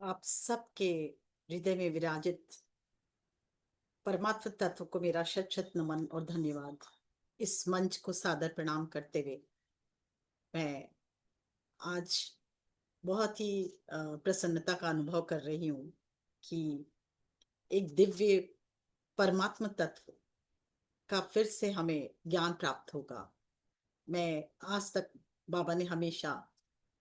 आप सबके हृदय में विराजित परमात्म तत्व को मेरा शत शत नमन और धन्यवाद। इस मंच को सादर प्रणाम करते हुए मैं आज बहुत ही प्रसन्नता का अनुभव कर रही हूँ कि एक दिव्य परमात्म तत्व का फिर से हमें ज्ञान प्राप्त होगा। मैं आज तक बाबा ने हमेशा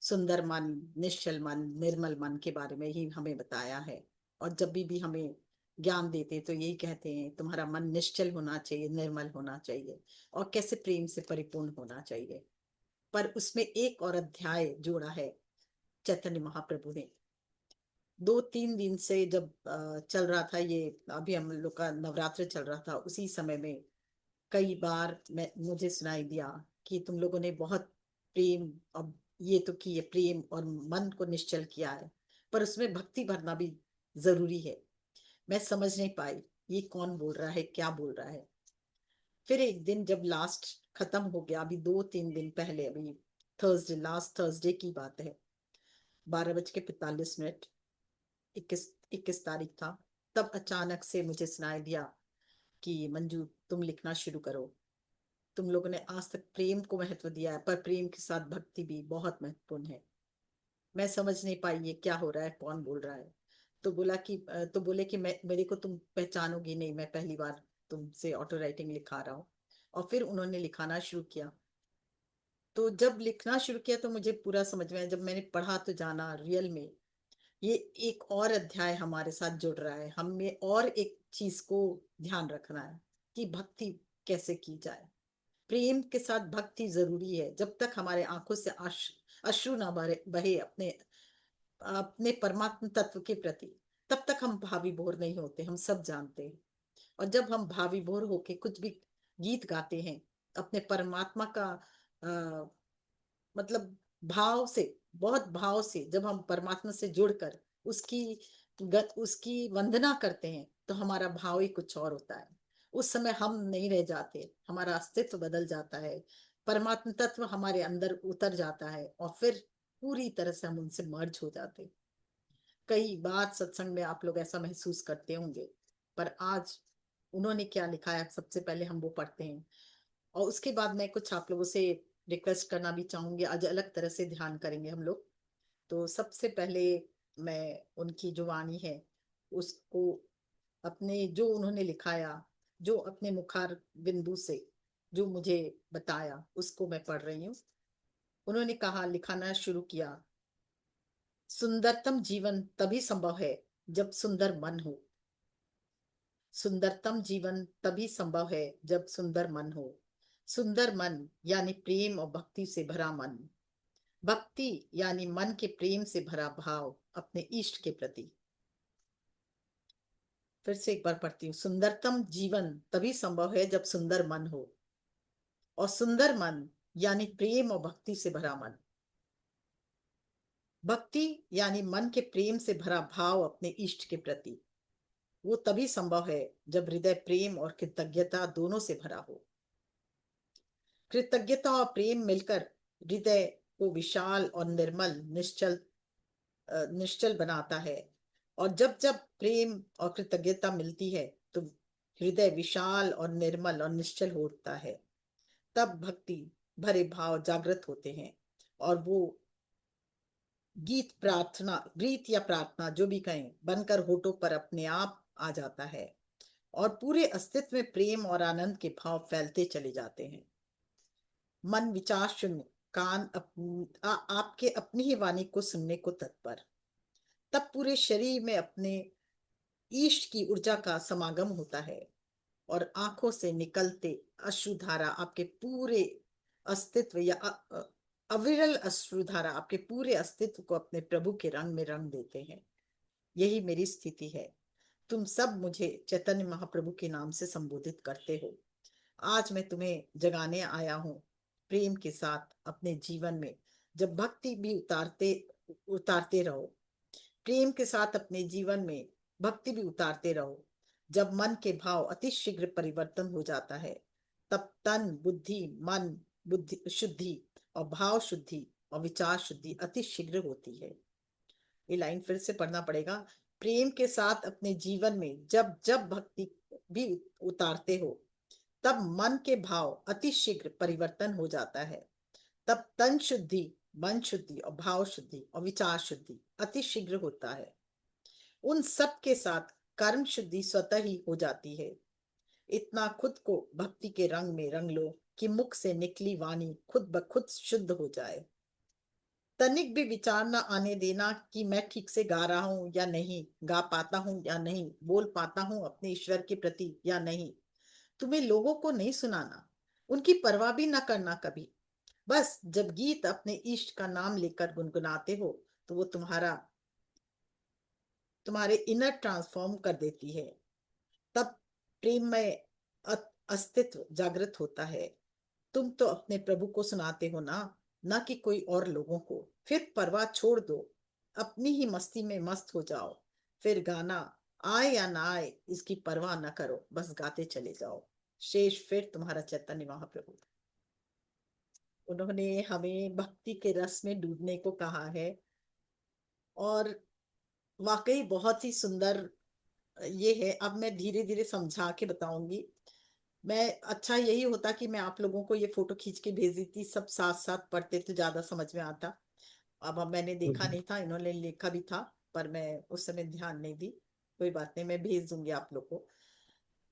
सुंदर मन, निश्चल मन, निर्मल मन के बारे में ही हमें बताया है। और जब भी हमें ज्ञान देते तो यही कहते हैं तुम्हारा मन निश्चल होना चाहिए, निर्मल होना चाहिए और कैसे प्रेम से परिपूर्ण होना चाहिए। पर उसमें एक और अध्याय जोड़ा है चैतन्य महाप्रभु ने। 2-3 दिन से जब चल रहा था ये, अभी हम लोग का नवरात्र चल रहा था, उसी समय में कई बार मैं मुझे सुनाई दिया कि तुम लोगों ने बहुत प्रेम, अब ये तो कि ये प्रेम और मन को निश्चल किया है, पर उसमें भक्ति भरना भी जरूरी है। मैं समझ नहीं पाई ये कौन बोल रहा है, क्या बोल रहा है। फिर एक दिन जब लास्ट खत्म हो गया, अभी 2-3 दिन पहले, अभी थर्सडे, लास्ट थर्सडे की बात है, 12:45, 21 तारीख था। तब अचानक से मुझे सुनाई दिया कि मंजू तुम लिखना शुरू करो। तुम लोगों ने आज तक प्रेम को महत्व दिया है, पर प्रेम के साथ भक्ति भी बहुत महत्वपूर्ण है। मैं समझ नहीं पाई ये क्या हो रहा है, कौन बोल रहा है। तो बोले कि मैं, मेरे को तुम पहचानोगी नहीं, मैं पहली बार तुमसे ऑटो राइटिंग लिखा रहा हूँ। और फिर उन्होंने लिखाना शुरू किया। तो जब लिखना शुरू किया तो मुझे पूरा समझ में आया, जब मैंने पढ़ा तो जाना रियल में ये एक और अध्याय हमारे साथ जुड़ रहा है। हमें और एक चीज को ध्यान रखना है कि भक्ति कैसे की जाए। प्रेम के साथ भक्ति जरूरी है। जब तक हमारे आंखों से अश्रु ना बहे बहे अपने अपने परमात्म तत्व के प्रति, तब तक हम भावी भोर नहीं होते, हम सब जानते हैं। और जब हम भावी भोर होके कुछ भी गीत गाते हैं अपने परमात्मा का, आ, मतलब भाव से, बहुत भाव से, जब हम परमात्मा से जुड़कर उसकी उसकी वंदना करते हैं तो हमारा भाव ही कुछ और होता है। उस समय हम नहीं रह जाते, हमारा अस्तित्व बदल जाता है। परमात्मा तत्व हमारे अंदर उतर जाता है और फिर पूरी तरह से हम उनसे मर्ज हो जाते हैं। कई बार सत्संग में आप लोग ऐसा महसूस करते होंगे। पर आज उन्होंने क्या लिखा है, सबसे पहले हम वो पढ़ते हैं और उसके बाद मैं कुछ आप लोगों से रिक्वेस्ट करना भी चाहूंगी। आज अलग तरह से ध्यान करेंगे हम लोग। तो सबसे पहले मैं उनकी जो वाणी है उसको, अपने जो उन्होंने लिखाया, जो अपने मुखार बिंदु से जो मुझे बताया, उसको मैं पढ़ रही हूँ। उन्होंने कहा, लिखाना शुरू किया, सुंदरतम जीवन तभी संभव है जब सुंदर मन हो। सुंदरतम जीवन तभी संभव है जब सुंदर मन हो। सुंदर मन यानी प्रेम और भक्ति से भरा मन। भक्ति यानी मन के प्रेम से भरा भाव अपने इष्ट के प्रति। फिर से एक बार पढ़ती हूँ, सुंदरतम जीवन तभी संभव है जब सुंदर मन हो। और सुंदर मन यानी प्रेम और भक्ति से भरा मन। भक्ति यानी मन के प्रेम से भरा भाव अपने इष्ट के प्रति। वो तभी संभव है जब हृदय प्रेम और कृतज्ञता दोनों से भरा हो। कृतज्ञता और प्रेम मिलकर हृदय को विशाल और निर्मल, निश्चल बनाता है। और जब जब प्रेम और कृतज्ञता मिलती है तो हृदय विशाल और निर्मल और निश्चल होता है। तब भक्ति भरे भाव जागृत होते हैं और वो गीत या प्रार्थना जो भी कहें बनकर होठों पर अपने आप आ जाता है और पूरे अस्तित्व में प्रेम और आनंद के भाव फैलते चले जाते हैं। मन विचार शून्य, कान आपके अपनी ही वाणी को सुनने को तत्पर। तब पूरे शरीर में अपने ईष्ट की ऊर्जा का समागम होता है और आंखों से निकलते अश्रुधारा आपके पूरे अस्तित्व या अविरल अश्रुधारा आपके पूरे अस्तित्व को अपने प्रभु के रंग में रंग देते हैं। यही मेरी स्थिति है। तुम सब मुझे चैतन्य महाप्रभु के नाम से संबोधित करते हो। आज मैं तुम्हें जगाने आया हूँ प्रेम के साथ अपने जीवन में। जब भक्ति भी उतारते उतारते रहो, प्रेम के साथ अपने जीवन में भक्ति भी उतारते रहो। जब मन के भाव अति शीघ्र परिवर्तन हो जाता है, तब तन बुद्धि मन बुद्धि शुद्धि और भाव शुद्धि और विचार शुद्धि अति शीघ्र होती है। ये लाइन फिर से पढ़ना पड़ेगा। प्रेम के साथ अपने जीवन में जब जब भक्ति भी उतारते हो, तब मन के भाव अति शीघ्र परिवर्तन हो जाता है। तब तन शुद्धि, मन शुद्धि और भाव शुद्धि और विचार शुद्धि अति शीघ्र होता है। उन सब के साथ कर्म शुद्धि स्वतः ही हो जाती है। इतना खुद को भक्ति के रंग में रंग लो कि मुख से निकली वाणी खुद ब खुद शुद्ध हो जाए। तनिक भी विचार न आने देना कि मैं ठीक से गा रहा हूं या नहीं, गा पाता हूं या नहीं, बोल पाता हूं अपने ईश्वर के प्रति या नहीं। तुम्हें लोगों को नहीं सुनाना, उनकी परवाह भी न करना कभी। बस जब गीत अपने इष्ट का नाम लेकर गुनगुनाते हो, तो वो तुम्हारे इनर ट्रांसफॉर्म कर देती है। तब प्रेम में अस्तित्व जागृत होता है। तुम तो अपने प्रभु को सुनाते हो ना, ना कि कोई और लोगों को। फिर परवाह छोड़ दो, अपनी ही मस्ती में मस्त हो जाओ। फिर गाना आए या ना आए इसकी परवाह न करो, बस गाते चले जाओ। शेष फिर तुम्हारा चैतन्य महाप्रभु। उन्होंने हमें भक्ति के रस में डूबने को कहा है, और वाकई बहुत ही सुंदर ये है। अब मैं धीरे धीरे समझा के बताऊंगी। मैं अच्छा यही होता कि मैं आप लोगों को ये फोटो खींच के भेज देती, सब साथ साथ पढ़ते तो ज्यादा समझ में आता। अब मैंने देखा नहीं था, इन्होंने लिखा भी था, पर मैं उस समय ध्यान नहीं दी। कोई बात नहीं, मैं भेज दूंगी आप लोग को।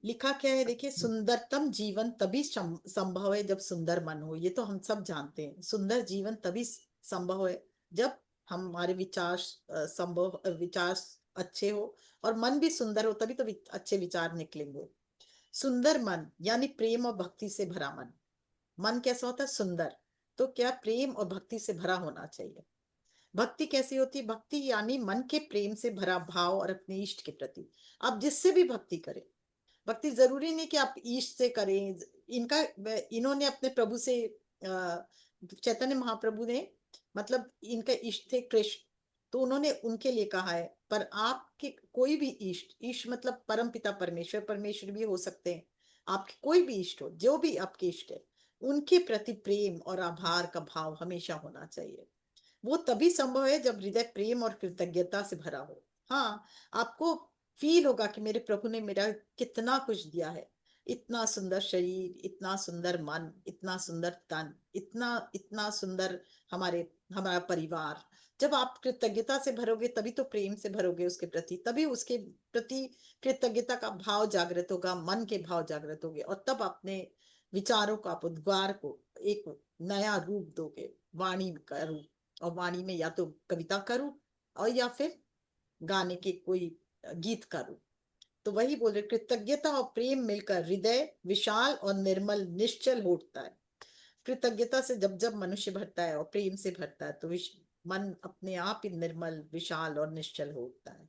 लिखा क्या है देखिए, सुंदरतम जीवन तभी संभव है जब सुंदर मन हो। ये तो हम सब जानते हैं, सुंदर जीवन तभी संभव है जब हमारे विचार संभव विचार अच्छे हो, और मन भी सुंदर हो, तभी तो अच्छे विचार निकलेंगे। सुंदर मन यानी प्रेम और भक्ति से भरा मन। मन कैसा होता है? सुंदर। तो क्या प्रेम और भक्ति से भरा होना चाहिए। भक्ति कैसी होती है? भक्ति यानी मन के प्रेम से भरा भाव, और अपने इष्ट के प्रति आप जिससे भी भक्ति करें। भक्ति जरूरी नहीं कि आप ईश से करें। इनका इन्होंने अपने प्रभु से चैतन्य महाप्रभु ने, मतलब इनका इष्ट थे कृष्ण, तो उन्होंने उनके लिए कहा है। पर आपके कोई भी इष्ट, इष्ट मतलब परम पिता परमेश्वर, परमेश्वर भी हो सकते हैं। आपके कोई भी इष्ट हो, जो भी आपके इष्ट है, उनके प्रति प्रेम और आभार का भाव हमेशा होना चाहिए। वो तभी संभव है जब हृदय प्रेम और कृतज्ञता से भरा हो। हाँ, आपको फील होगा कि मेरे प्रभु ने मेरा कितना कुछ दिया है। इतना सुंदर शरीर, इतना सुंदर मन, इतना सुंदर तन, इतना इतना सुंदर हमारे हमारा परिवार। जब आप कृतज्ञता से भरोगे, तभी तो प्रेम से भरोगे उसके प्रति, तभी उसके प्रति कृतज्ञता का भाव जागृत होगा, मन के भाव जागृत होंगे, और तब अपने विचारों का, आप उद्गार को एक नया रूप दोगे, वाणी का रूप। और वाणी में या तो कविता का रूप, और या फिर गाने के कोई गीत का रूप। तो वही बोल रहे, कृतज्ञता और प्रेम मिलकर हृदय विशाल और निर्मल निश्चल होता है। कृतज्ञता से जब जब मनुष्य भरता है और प्रेम से भरता है, तो मन अपने आप ही निर्मल, विशाल और निश्चल होता है।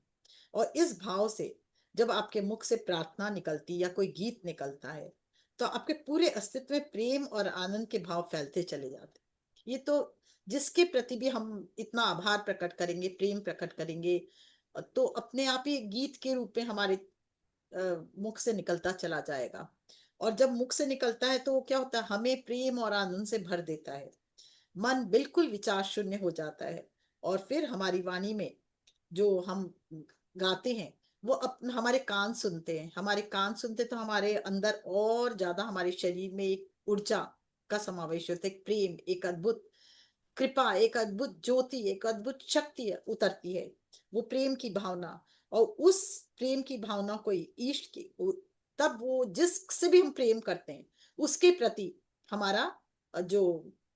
और इस भाव से जब आपके मुख से प्रार्थना निकलती या कोई गीत निकलता है, तो आपके पूरे अस्तित्व में प्रेम और आनंद के भाव फैलते चले जाते हैं। ये तो जिसके प्रति भी हम इतना आभार प्रकट करेंगे, प्रेम प्रकट करेंगे, तो अपने आप ही गीत के रूप में हमारे मुख से निकलता चला जाएगा। और जब मुख से निकलता है, तो वो क्या होता है, हमें प्रेम और आनंद से भर देता है। मन बिल्कुल विचार शून्य हो जाता है। और फिर हमारी वाणी में जो हम गाते हैं, वो हमारे कान सुनते हैं। हमारे कान सुनते तो हमारे अंदर और ज्यादा, हमारे शरीर में एक ऊर्जा का समावेश होता है। एक प्रेम, एक अद्भुत कृपा, एक अद्भुत ज्योति, एक अद्भुत शक्ति उतरती है। वो प्रेम की भावना, और उस प्रेम की भावना को ईश्ट की, तब वो जिससे भी हम प्रेम करते हैं, उसके प्रति हमारा जो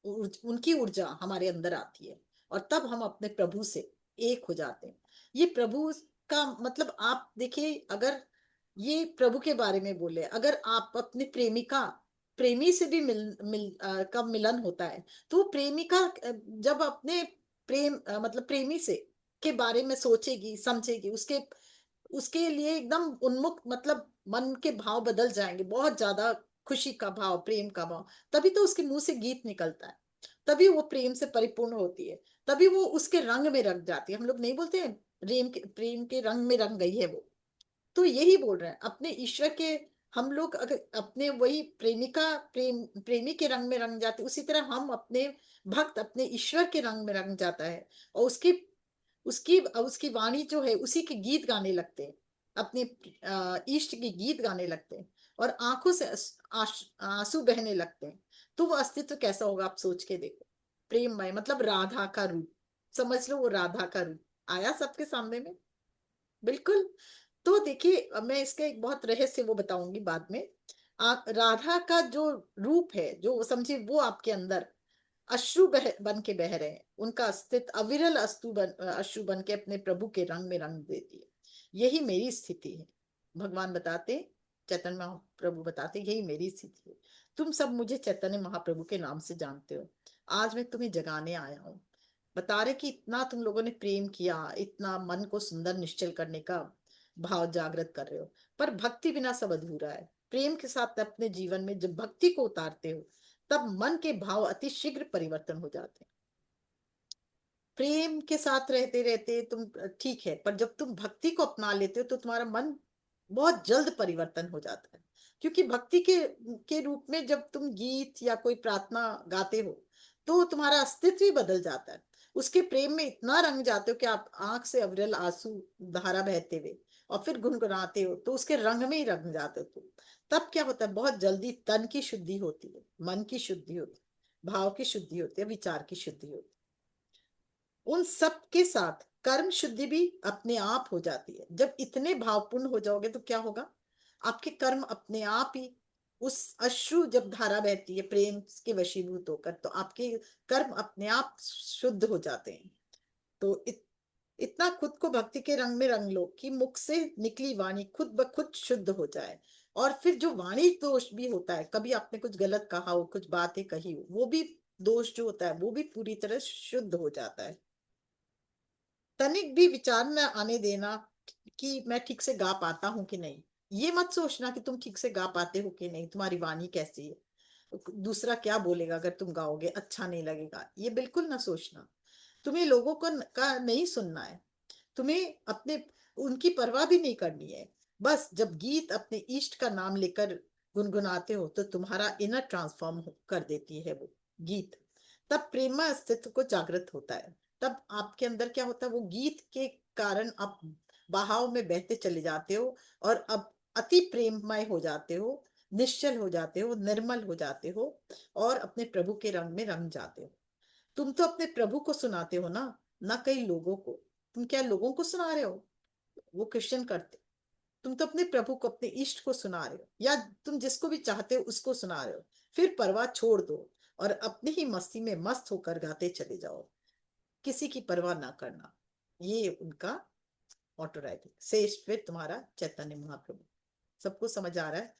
उनकी ऊर्जा हमारे अंदर आती है, और तब हम अपने प्रभु से एक हो जाते हैं। ये प्रभु का मतलब आप देखिए, अगर ये प्रभु के बारे में बोले, अगर आप अपने प्रेमिका, प्रेमी से भी का मिलन होता है, तो प्रेमिका जब अपने मतलब प्रेमी से के बारे में सोचेगी, समझेगी, उसके उसके लिए एकदम उन्मुख, मतलब मन के भाव बदल जाएंगे, बहुत ज्यादा खुशी का भाव, प्रेम का भाव। तभी तो उसके मुंह से गीत निकलता है, तभी वो प्रेम से परिपूर्ण होती है, तभी वो उसके रंग में रंग जाती है। हम लोग नहीं बोलते हैं प्रेम के रंग में रंग गई है वो। तो यही बोल रहे हैं अपने ईश्वर के। हम लोग अगर अपने वही प्रेमी के रंग में रंग जाते, उसी तरह हम अपने भक्त अपने ईश्वर के रंग में रंग जाता है। और उसकी उसकी वाणी जो है उसी के गीत गाने लगते हैं, अपने इष्ट के गीत गाने लगते हैं, और आंखों से आंसू बहने लगते हैं। तो वो अस्तित्व कैसा होगा, आप सोच के देखो। प्रेममय मतलब राधा का रूप, समझ लो वो राधा का रूप आया सबके सामने में। बिल्कुल। तो देखिए, अब मैं इसका एक बहुत रहस्य वो बताऊंगी बाद में। राधा का जो रूप है, जो समझिए वो आपके अंदर अश्रु बन के बह रहे हैं, उनका अस्तित्व अविरल अश्रु बन के अपने प्रभु के रंग में रंग देती है। यही मेरी स्थिति है, भगवान बताते, चैतन्य महाप्रभु बताते, यही मेरी स्थिति है। तुम सब मुझे चैतन्य महाप्रभु के नाम से जानते हो। आज मैं तुम्हें जगाने आया हूँ। बता रहे कि इतना तुम लोगों ने प्रेम किया, इतना मन को सुंदर निश्चल करने का भाव जागृत कर रहे हो, पर भक्ति बिना सब अधूरा है। प्रेम के साथ अपने जीवन में जब भक्ति को उतारते हो, तब मन के भाव अति शीघ्र परिवर्तन हो जाते हैं। प्रेम के साथ रहते रहते तुम ठीक है, पर जब तुम भक्ति को अपना लेते हो तो तुम्हारा मन बहुत जल्द परिवर्तन हो जाता है। क्योंकि भक्ति के रूप में जब तुम गीत या कोई प्रार्थना गाते हो, तो तुम्हारा अस्तित्व ही बदल जाता है। उसके प्रेम में इतना रंग जाते हो कि आप आंख से अविरल आंसू धारा बहते हुए और फिर गुनगुनाते हो, तो उसके रंग में ही रंग जाते हो तुम। तब क्या होता है, बहुत जल्दी तन की शुद्धि होती है, मन की शुद्धि होती है, भाव की शुद्धि होती है, विचार की शुद्धि होती है। उन सब के साथ कर्म शुद्धि भी अपने आप हो जाती है। जब इतने भावपूर्ण हो जाओगे तो क्या होगा, आपके कर्म अपने आप ही, उस अश्रु जब धारा बहती है प्रेम के वशीभूत होकर, तो आपके कर्म अपने आप शुद्ध हो जाते हैं। तो इतना खुद को भक्ति के रंग में रंग लो कि मुख से निकली वाणी खुद ब खुद शुद्ध हो जाए। और फिर जो वाणी दोष भी होता है, कभी आपने कुछ गलत कहा हो, कुछ बातें कही हो, वो भी दोष जो होता है वो भी पूरी तरह शुद्ध हो जाता है। तनिक भी विचार न आने देना कि मैं ठीक से गा पाता हूं कि नहीं। ये मत सोचना कि तुम ठीक से गा पाते हो कि नहीं, तुम्हारी वाणी कैसी है, दूसरा क्या बोलेगा अगर तुम गाओगे अच्छा नहीं लगेगा, ये बिल्कुल ना सोचना। तुम्हें लोगों को का नहीं सुनना है, तुम्हें अपने उनकी परवाह भी नहीं करनी है। बस जब गीत अपने इष्ट का नाम लेकर गुनगुनाते हो, तो तुम्हारा इनर ट्रांसफॉर्म कर देती है वो गीत। तब प्रेम अस्तित्व को जागृत होता है। तब आपके अंदर क्या होता है, वो गीत के कारण आप बहाव में बहते चले जाते हो, और अब अति प्रेममय हो जाते हो, निश्चल हो जाते हो, निर्मल हो जाते हो, और अपने प्रभु के रंग में रंग जाते हो। तुम तो अपने प्रभु को सुनाते हो ना कई लोगों को। तुम क्या लोगों को सुना रहे हो, वो क्वेश्चन करते। तुम तो अपने प्रभु को, अपने इष्ट को सुना रहे हो, या तुम जिसको भी चाहते हो उसको सुना रहे हो। फिर परवाह छोड़ दो और अपनी ही मस्ती में मस्त होकर गाते चले जाओ, किसी की परवाह ना करना। ये उनका ऑटो राइटिंग से फिर तुम्हारा चैतन्य महाप्रभु। सबको समझ आ रहा है।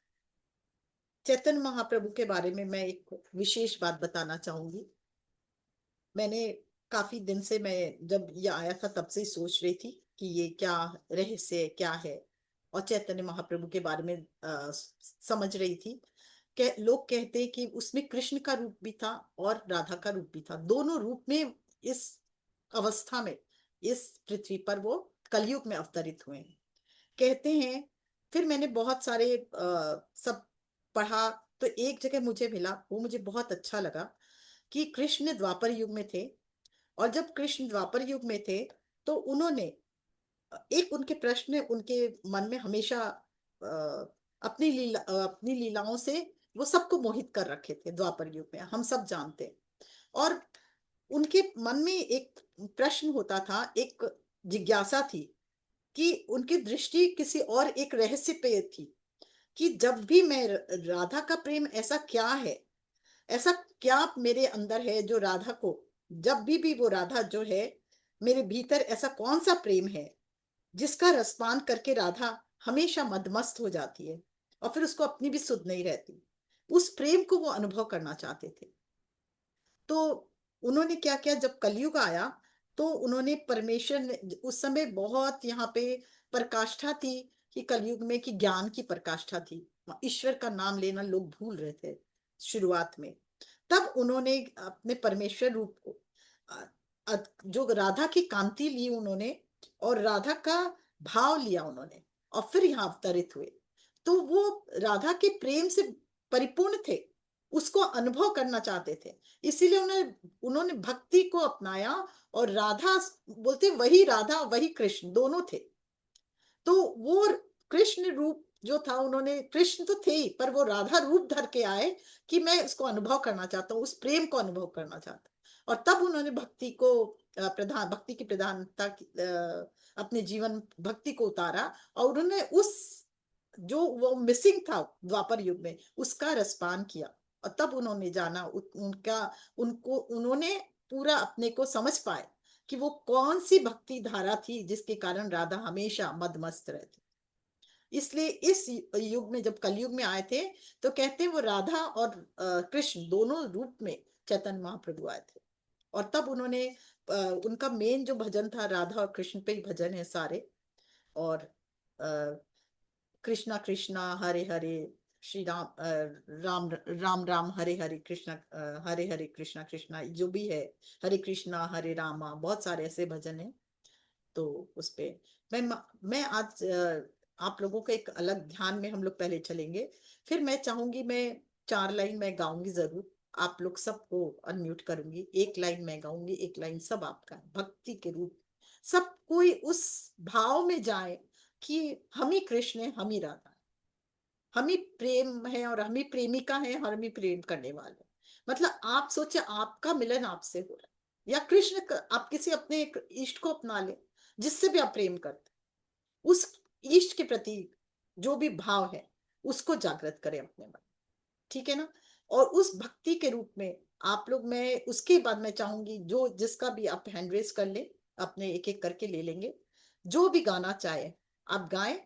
चैतन्य महाप्रभु के बारे में मैं एक विशेष बात बताना चाहूंगी। मैंने काफी दिन से, मैं जब ये आया था तब से ही सोच रही थी कि ये क्या रहस्य क्या है, और चैतन्य महाप्रभु के बारे में समझ रही थी। लोग कहते हैं कि उसमें कृष्ण का रूप भी था और राधा का रूप भी था, दोनों रूप में इस अवस्था में, इस पृथ्वी पर वो कलयुग में अवतरित हुए हैं, कहते हैं। फिर मैंने बहुत सारे सब पढ़ा, तो एक जगह मुझे मिला, वो मुझे बहुत अच्छा लगा, कि कृष्ण द्वापर युग में थे। और जब कृष्ण द्वापर युग में थे, तो उन्होंने एक, उनके प्रश्न उनके मन में हमेशा अपनी लीलाओं से वो सबको मोहित कर रखे थे द्वापर युग में, हम सब जानते हैं। और उनके मन में एक प्रश्न होता था, एक जिज्ञासा थी, कि उनकी दृष्टि किसी और एक रहस्य पे थी, कि जब भी मैं राधा का प्रेम ऐसा क्या है, ऐसा क्या मेरे अंदर है जो राधा को, जब भी वो राधा जो है मेरे भीतर, ऐसा कौन सा प्रेम है जिसका रसपान करके राधा हमेशा मदमस्त हो जाती है, और फिर उसको अपनी भी सुध नहीं रहती। उस प्रेम को वो अनुभव करना चाहते थे। तो उन्होंने क्या किया, जब कलयुग आया, तो उन्होंने परमेश्वर उस समय बहुत यहाँ पे प्रकाष्ठा थी, कि कलयुग में कि ज्ञान की प्रकाष्ठा थी, ईश्वर का नाम लेना लोग भूल रहे थे शुरुआत में। तब उन्होंने अपने परमेश्वर रूप को, जो राधा की कांति ली उन्होंने, और राधा का भाव लिया उन्होंने, और फिर यहाँ अवतरित हुए। तो वो राधा के प्रेम से परिपूर्ण थे, उसको अनुभव करना चाहते थे। इसीलिए उन्हें उन्होंने भक्ति को अपनाया। और राधा, बोलते वही राधा वही कृष्ण दोनों थे। तो वो कृष्ण रूप जो था, उन्होंने, कृष्ण तो थे ही, पर वो राधा रूप धर के आए कि मैं उसको अनुभव करना चाहता हूँ, उस प्रेम को अनुभव करना चाहता हूँ। और तब उन्होंने भक्ति को प्रधान, भक्ति की प्रधानता अपने जीवन भक्ति को उतारा। और उन्होंने उस जो वो मिसिंग था द्वापर युग में, उसका रसपान किया। और तब उन्होंने जाना उनका, उनको उन्होंने पूरा अपने को समझ पाए कि वो कौन सी भक्ति धारा थी जिसके कारण राधा हमेशा मदमस्त रहती। इसलिए इस युग में, जब कलयुग में आए थे, तो कहते हैं वो राधा और कृष्ण दोनों रूप में चैतन्य महाप्रभु आए थे। और तब उन्होंने उनका मेन जो भजन था, राधा और कृष्ण पे ही भजन है सारे। और कृष्णा कृष्णा हरे हरे, श्री राम राम राम राम हरे हरे, कृष्णा हरे हरे, कृष्णा कृष्णा जो भी है, हरे कृष्णा हरे रामा, बहुत सारे ऐसे भजन हैं। तो उस पे मैं मैं आज आप लोगों का एक अलग ध्यान में हम लोग पहले चलेंगे। फिर मैं चाहूंगी, मैं 4 लाइन मैं गाऊंगी जरूर। आप लोग सबको अनम्यूट करूंगी, एक लाइन मैं गाऊंगी, एक लाइन सब आपका, भक्ति के रूप। सब कोई उस भाव में जाए कि हम ही कृष्ण है, हम ही राधा है, हम ही प्रेम है, और हम ही प्रेमिका है, और हम ही प्रेम करने वाले हैं। मतलब आप सोचे आपका मिलन आपसे हो रहा है, या कृष्ण आप किसी अपने एक इष्ट को अपना ले जिससे भी आप प्रेम करते, उस इष्ट के प्रति जो भी भाव है उसको जागृत करें अपने मन। ठीक है ना। और उस भक्ति के रूप में आप लोग, मैं उसके बाद मैं चाहूंगी जो जिसका भी आप हैंड रेस कर ले, अपने एक एक करके ले लेंगे, जो भी गाना चाहे आप गाएं।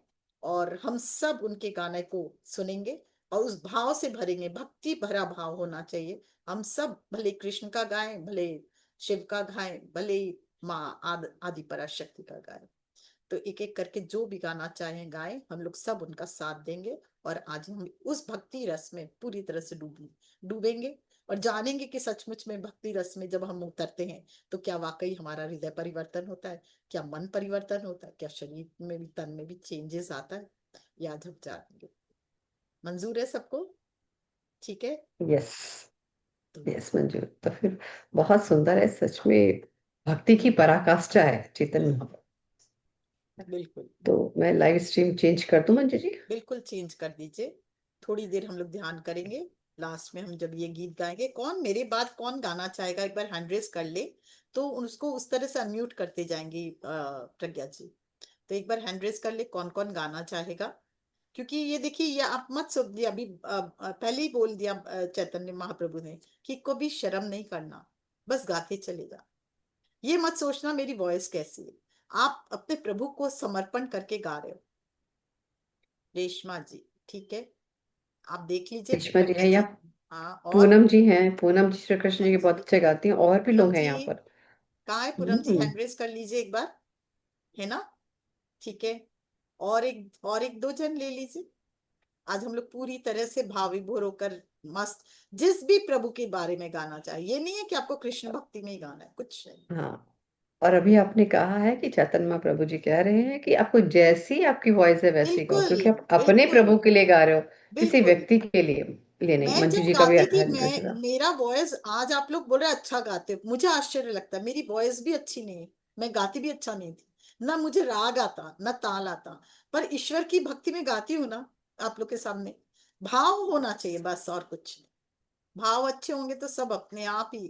और हम सब उनके गाने को सुनेंगे और उस भाव से भरेंगे, भक्ति भरा भाव होना चाहिए। हम सब भले कृष्ण का गाएं, भले शिव का गाएं, भले माँ आदि पराशक्ति का गाएं। तो एक एक करके जो भी गाना चाहे गाएं, हम लोग सब उनका साथ देंगे। और आज हम उस भक्ति रस में पूरी तरह से डूबेंगे। और जानेंगे कि सचमुच में भक्ति रस में जब हम उतरते हैं तो क्या वाकई हमारा हृदय परिवर्तन होता है, क्या मन परिवर्तन होता है, क्या शरीर में भी, तन में भी चेंजेस आता है, या जब जानेंगे। मंजूर है सबको? ठीक है। यस। तो यस मंजू, तो फिर बहुत सुंदर है सच में। भक्ति की पराकाष्ठा है चेतन महाप्रभु। बिल्कुल। तो मैं लाइव स्ट्रीम चेंज कर दूं मंजू जी? बिल्कुल चेंज कर दीजिए। थोड़ी देर हम लोग ध्यान करेंगे। लास्ट में हम जब ये गीत गाएंगे, कौन मेरे बाद कौन गाना चाहेगा एक बार हैंड रेस कर ले, तो उसको उस तरह से अनम्यूट करते जाएंगी प्रज्ञा जी। तो एक बार हैंड रेस कर ले, कौन कौन गाना चाहेगा। क्योंकि ये देखिए, ये आप मत सोचिए अभी, पहले ही बोल दिया चैतन्य महाप्रभु ने कि कभी शर्म नहीं करना, बस गाते चले जा। ये मत सोचना मेरी वॉइस कैसी है, आप अपने प्रभु को समर्पण करके गा रहे हो। रेशमा जी, ठीक है, आप देख लीजिए रेशमा जी प्रज्ञा है या जी। हाँ, और पूनम जी हैं? पूनम जी श्री कृष्ण हाँ जी के बहुत जी, अच्छे गाती हैं, और भी पूनम लोग हैं जी यहाँ पर। कहाँ है? पूनम जी हम्म। हैंड रेस कर लीजिए एक बार, है ना। ठीक है। और एक दो जन ले लीजिए। आज हम लोग पूरी तरह से भाव विभोर होकर मस्त, जिस भी प्रभु के बारे में गाना चाहिए, ये नहीं है कि आपको कृष्ण भक्ति में ही गाना है, कुछ नहीं। हाँ, और अभी आपने कहा है कि चैतन्य महाप्रभु जी कह रहे हैं कि आपको जैसी आपकी वॉइस है वैसी गाओ, बिल्कुल, क्योंकि आप अपने बिल्कुल, प्रभु के लिए गा रहे हो, किसी बिल्कुल। व्यक्ति के लिए नहीं। मैं मंजू जब जी का भी गाती थी, हैंड्रेस मैं था। मेरा वॉइस, आज आप लोग बोल रहे हैं अच्छा गाते हो, मुझे आश्चर्य लगता है, मेरी वॉइस भी अच्छी नहीं है, मैं गाती भी अच्छा नहीं थी, ना मुझे राग आता ना ताल आता। पर ईश्वर की भक्ति में गाती हूँ ना आप लोग के सामने। भाव होना चाहिए बस, और कुछ नहीं। भाव अच्छे होंगे तो सब अपने आप ही।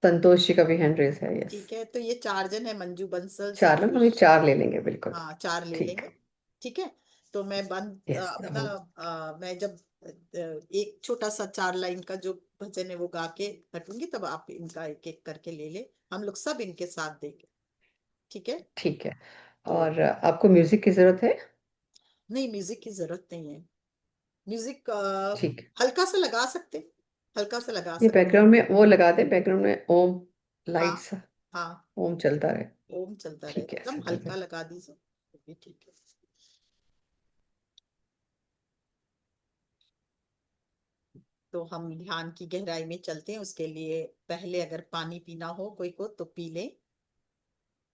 संतोष जी का भी हैंड्रेस है, यस। ठीक है, तो ये 4 जन है, मंजू बंसल चार लोग, हम ये संतोष। 4 ले लेंगे बिल्कुल। हाँ, 4 ले ठीक। लेंगे। ठीक है। तो मैं बंद यस अपना मैं जब एक छोटा सा 4 लाइन का जो भजन है वो गा के हटूंगी, तब आप इनका एक एक करके ले ले, हम लोग सब इनके साथ देंगे। ठीक है। ठीक है। तो और आपको म्यूजिक की जरूरत है? नहीं, म्यूजिक की जरूरत नहीं है। म्यूजिक ठीक। हल्का सा लगा सकते, हल्का सा लगा ये सकते। बैकग्राउंड में वो लगा दे, बैकग्राउंड में ओम, हाँ, लाइट्स, हाँ, ओम चलता रहे। ओम चलता रहे, ठीक है, एकदम सिंपल हल्का है। लगा दीजिए, तो भी ठीक है। तो हम ध्यान की गहराई में चलते हैं, उसके लिए पहले अगर पानी पीना हो कोई को तो पी ले।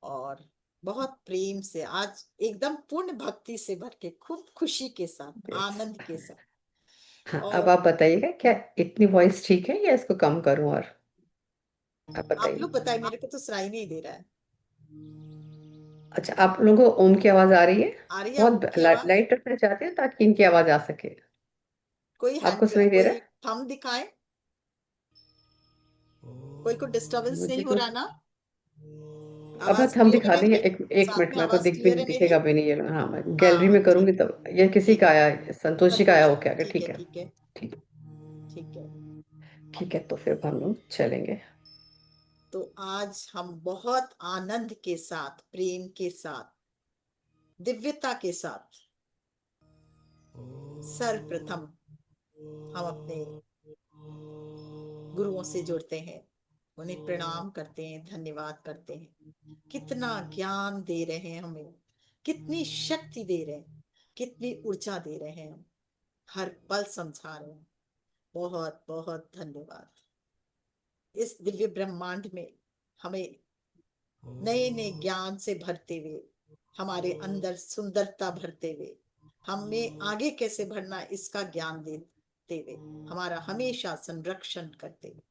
और बहुत प्रेम से आज एकदम पूर्ण भक्ति से भर के, खूब खुशी के साथ, यस। आनंद के साथ हाँ, अब और आप बताइएगा क्या इतनी वॉइस ठीक है या इसको कम करूं? और आप आप लोग बताइए। बताएं, मेरे को तो सुनाई नहीं दे रहा है। अच्छा, आप लोगों को ओम की आवाज आ रही है? आ रही है बहुत ओम की आवाज? लाइट रखना चाहते हैं ताकि इनकी आवाज आ सके। कोई आपको हैंड, सुनाई दे रहा कोई है? थंब दिखाए, कोई को डिस्टर्बेंस मुझे नहीं हो तो रहा ना? अब आवाज हम क्लियर है दिखा देंगे, मेरी? एक साथ मिनट में मेरे को आवाज क्लियर है मेरी? दिखेगा भी नहीं ये। हाँ, मैं गैलरी हाँ में करूंगी ठीक है। तब ये किसी ठीक का है, आया, संतोषी का आया संतोष हो क्या? ठीक है, ठीक है। ठीक है। ठीक। ठीक है। ठीक है, तो फिर हम लोग चलेंगे। तो आज हम बहुत आनंद के साथ, प्रेम के साथ, दिव्यता के साथ, सर्वप्रथम हम अपने गुरुओं से जुड़ते हैं, उन्हें प्रणाम करते हैं, धन्यवाद करते हैं। कितना ज्ञान दे रहे हैं हमें, कितनी शक्ति दे रहे हैं, कितनी ऊर्जा दे रहे हैं, हम हर पल समझा रहे हैं। बहुत बहुत धन्यवाद। इस दिव्य ब्रह्मांड में हमें नए नए ज्ञान से भरते हुए, हमारे अंदर सुंदरता भरते हुए, हमें आगे कैसे बढ़ना इसका ज्ञान देते हुए, हमारा हमेशा संरक्षण करते हुए,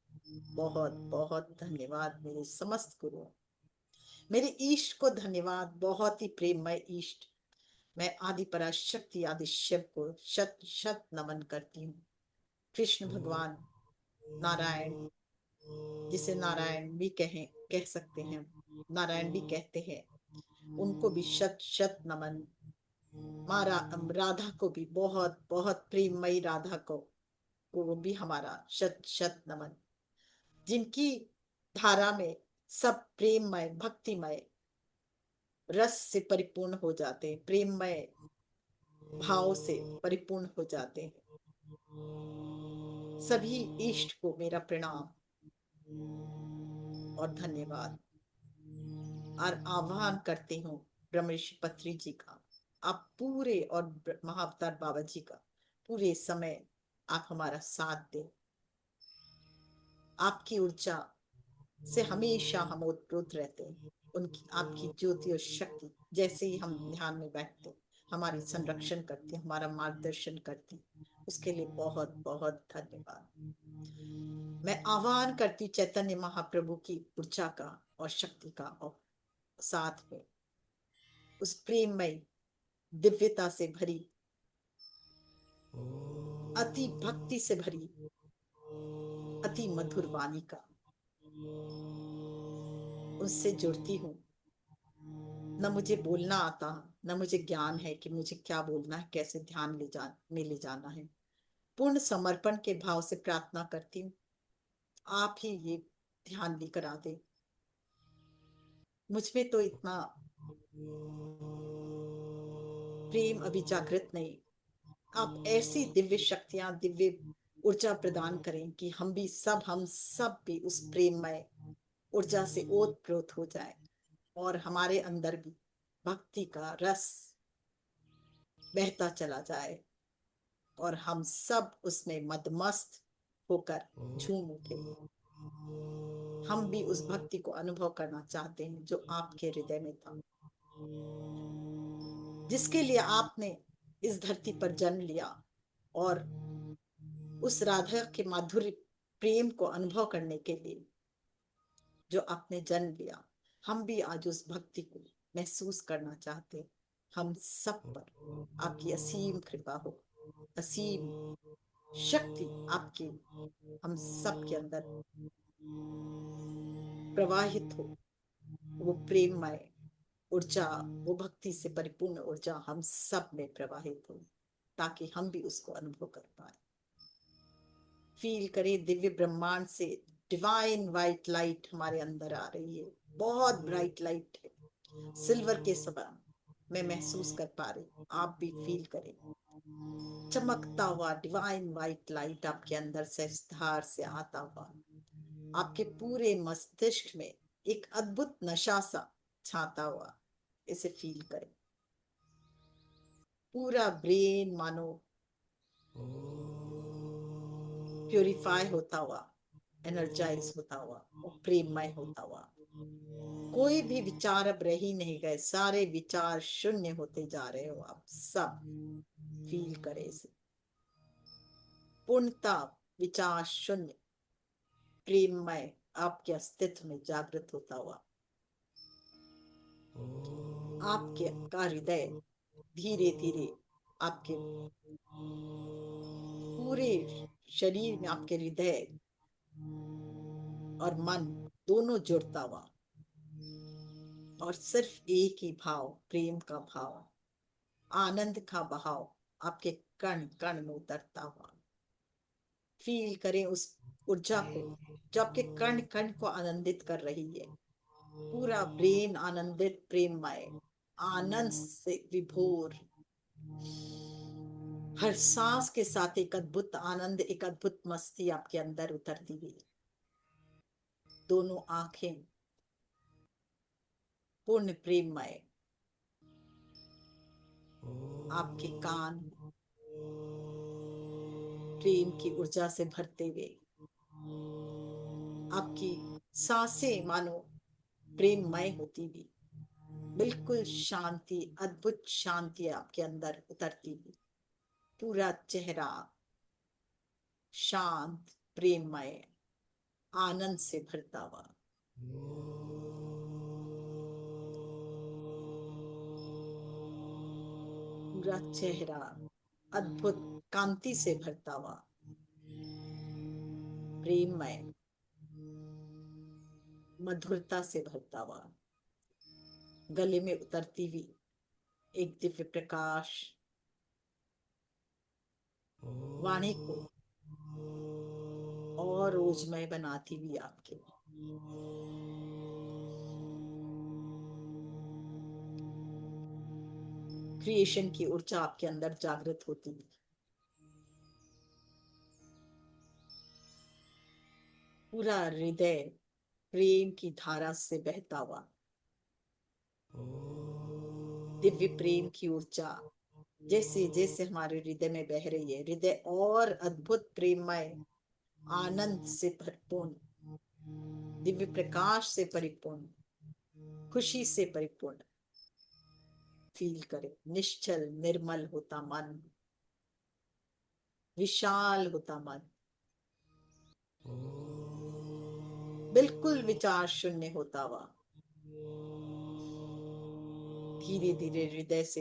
बहुत बहुत धन्यवाद मेरे समस्त गुरुओं। मेरे ईष्ट को धन्यवाद, बहुत ही प्रेममय ईष्ट। मैं आदि पराशक्ति आदि शिव को शत शत नमन करती हूँ। कृष्ण भगवान, नारायण, जिसे नारायण भी कह सकते हैं, नारायण भी कहते हैं, उनको भी शत शत नमन। राधा को भी बहुत बहुत प्रेममयी राधा को भी हमारा शत शत नमन। जिनकी धारा में सब प्रेममय भक्तिमय रस से परिपूर्ण हो जाते हैं, प्रेममय भाव से परिपूर्ण हो जाते हैं। सभी इष्ट को मेरा प्रणाम और धन्यवाद। और आह्वान करती हूँ ब्रह्मर्षि पत्री जी का, आप पूरे, और महाअवतार बाबा जी का पूरे समय आप हमारा साथ दें। आपकी ऊर्जा से हमेशा हम ओतप्रोत रहते हैं। उनकी, आपकी ज्योति और शक्ति जैसे ही हम ध्यान में बैठते हैं, हमारी संरक्षण करती, हमारा मार्गदर्शन करती, उसके लिए बहुत बहुत धन्यवाद। मैं आह्वान करती चैतन्य महाप्रभु की ऊर्जा का और शक्ति का, और साथ में उस प्रेममय दिव्यता से भरी, अति भक्ति से भरी, अति मधुर वाणी का, उससे जुड़ती हूँ। न मुझे बोलना आता, न मुझे ज्ञान है कि मुझे क्या बोलना है, कैसे ध्यान में ले जाना है। पूर्ण समर्पण के भाव से प्रार्थना करती हूँ, आप ही ये ध्यान लेकर आ दे। मुझ में तो इतना प्रेम अभी जागृत नहीं। आप ऐसी दिव्य शक्तियां, दिव्य ऊर्जा प्रदान करें कि हम सब भी उस प्रेममय ऊर्जा से ओतप्रोत हो जाए, और हमारे अंदर भी भक्ति का रस बहता चला जाए, और हम सब उसमें मदमस्त होकर झूम उठे। हम भी उस भक्ति को अनुभव करना चाहते हैं जो आपके हृदय में था, जिसके लिए आपने इस धरती पर जन्म लिया, और उस राधा के माधुर्य प्रेम को अनुभव करने के लिए जो आपने जन्म लिया। हम भी आज उस भक्ति को महसूस करना चाहते हैं। हम सब पर आपकी असीम कृपा हो, असीम शक्ति आपकी हम सब के अंदर प्रवाहित हो। वो प्रेममय ऊर्जा, वो भक्ति से परिपूर्ण ऊर्जा हम सब में प्रवाहित हो, ताकि हम भी उसको अनुभव कर पाए। फील करें दिव्य ब्रह्मांड से डिवाइन वाइट लाइट हमारे अंदर आ रही है, बहुत ब्राइट लाइट है, सिल्वर के समान मैं महसूस कर पा रही हूँ। आप भी फील करें, चमकता हुआ डिवाइन वाइट लाइट आपके अंदर से इस धार से आता हुआ, आपके पूरे मस्तिष्क में एक अद्भुत नशा सा छाता हुआ, इसे फील करें। पूरा ब्रेन मानो प्यूरिफाई होता हुआ, एनर्जाइज होता हुआ, और प्रेममय होता हुआ। कोई भी विचार अब रह ही नहीं गए, सारे विचार शून्य होते जा रहे हो। आप सब फील करें इसे। पूर्णता, विचार शून्य, प्रेममय आपके अस्तित्व में जागृत होता हुआ आपके का हृदय धीरे धीरे आपके पूरे शरीर में, आपके हृदय और मन दोनों जुड़ता हुआ और सिर्फ एक ही भाव, प्रेम का भाव, आनंद का भाव आपके कण कण में उतरता हुआ। फील करें उस ऊर्जा को जो आपके कण कण को आनंदित कर रही है। पूरा ब्रेन आनंदित, प्रेममय, आनंद से विभोर, हर सांस के साथ एक अद्भुत आनंद, एक अद्भुत मस्ती आपके अंदर उतरती हुई। दोनों आंखें पूर्ण प्रेममय, आपके कान प्रेम की ऊर्जा से भरते हुए, आपकी सांसें मानो प्रेममय होती हुई, बिल्कुल शांति, अद्भुत शांति आपके अंदर उतरती हुई। पूरा चेहरा शांत, प्रेममय, आनंद से भरता हुआ। पूरा चेहरा अद्भुत कांति से भरता हुआ, प्रेममय, मधुरता से भरता हुआ। गले में उतरती हुई एक दिव्य प्रकाश वाणी को और ओजमय बनाती हुई आपके। क्रिएशन की ऊर्जा आपके अंदर जागृत होती हुई। पूरा हृदय प्रेम की धारा से बहता हुआ, दिव्य प्रेम की ऊर्जा जैसे जैसे हमारे हृदय में बह रही है, हृदय और अद्भुत प्रेममय, आनंद से भरपूर्ण, दिव्य प्रकाश से परिपूर्ण, खुशी से परिपूर्ण फील करे। निश्चल निर्मल होता मन, विशाल होता मन, बिल्कुल विचार शून्य होता हुआ धीरे धीरे हृदय से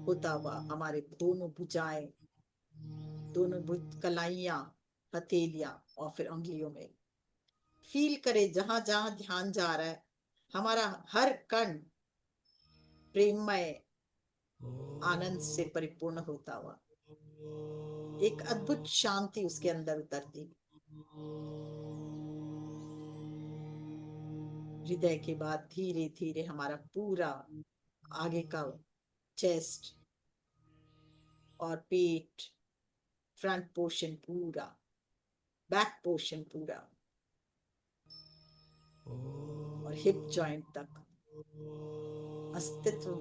होता हुआ हमारे दोनों भुजाएं, दोनों भुज कलाइयां, हथेलियां और फिर उंगलियों में फील करे। जहां जहां ध्यान जा रहा है, हमारा हर कण प्रेममय आनंद से परिपूर्ण होता हुआ, एक अद्भुत शांति उसके अंदर उतरती। हृदय के बाद धीरे धीरे हमारा पूरा आगे का चेस्ट और पेट, फ्रंट पोर्शन पूरा, बैक पोर्शन पूरा और हिप जॉइंट तक अस्तित्व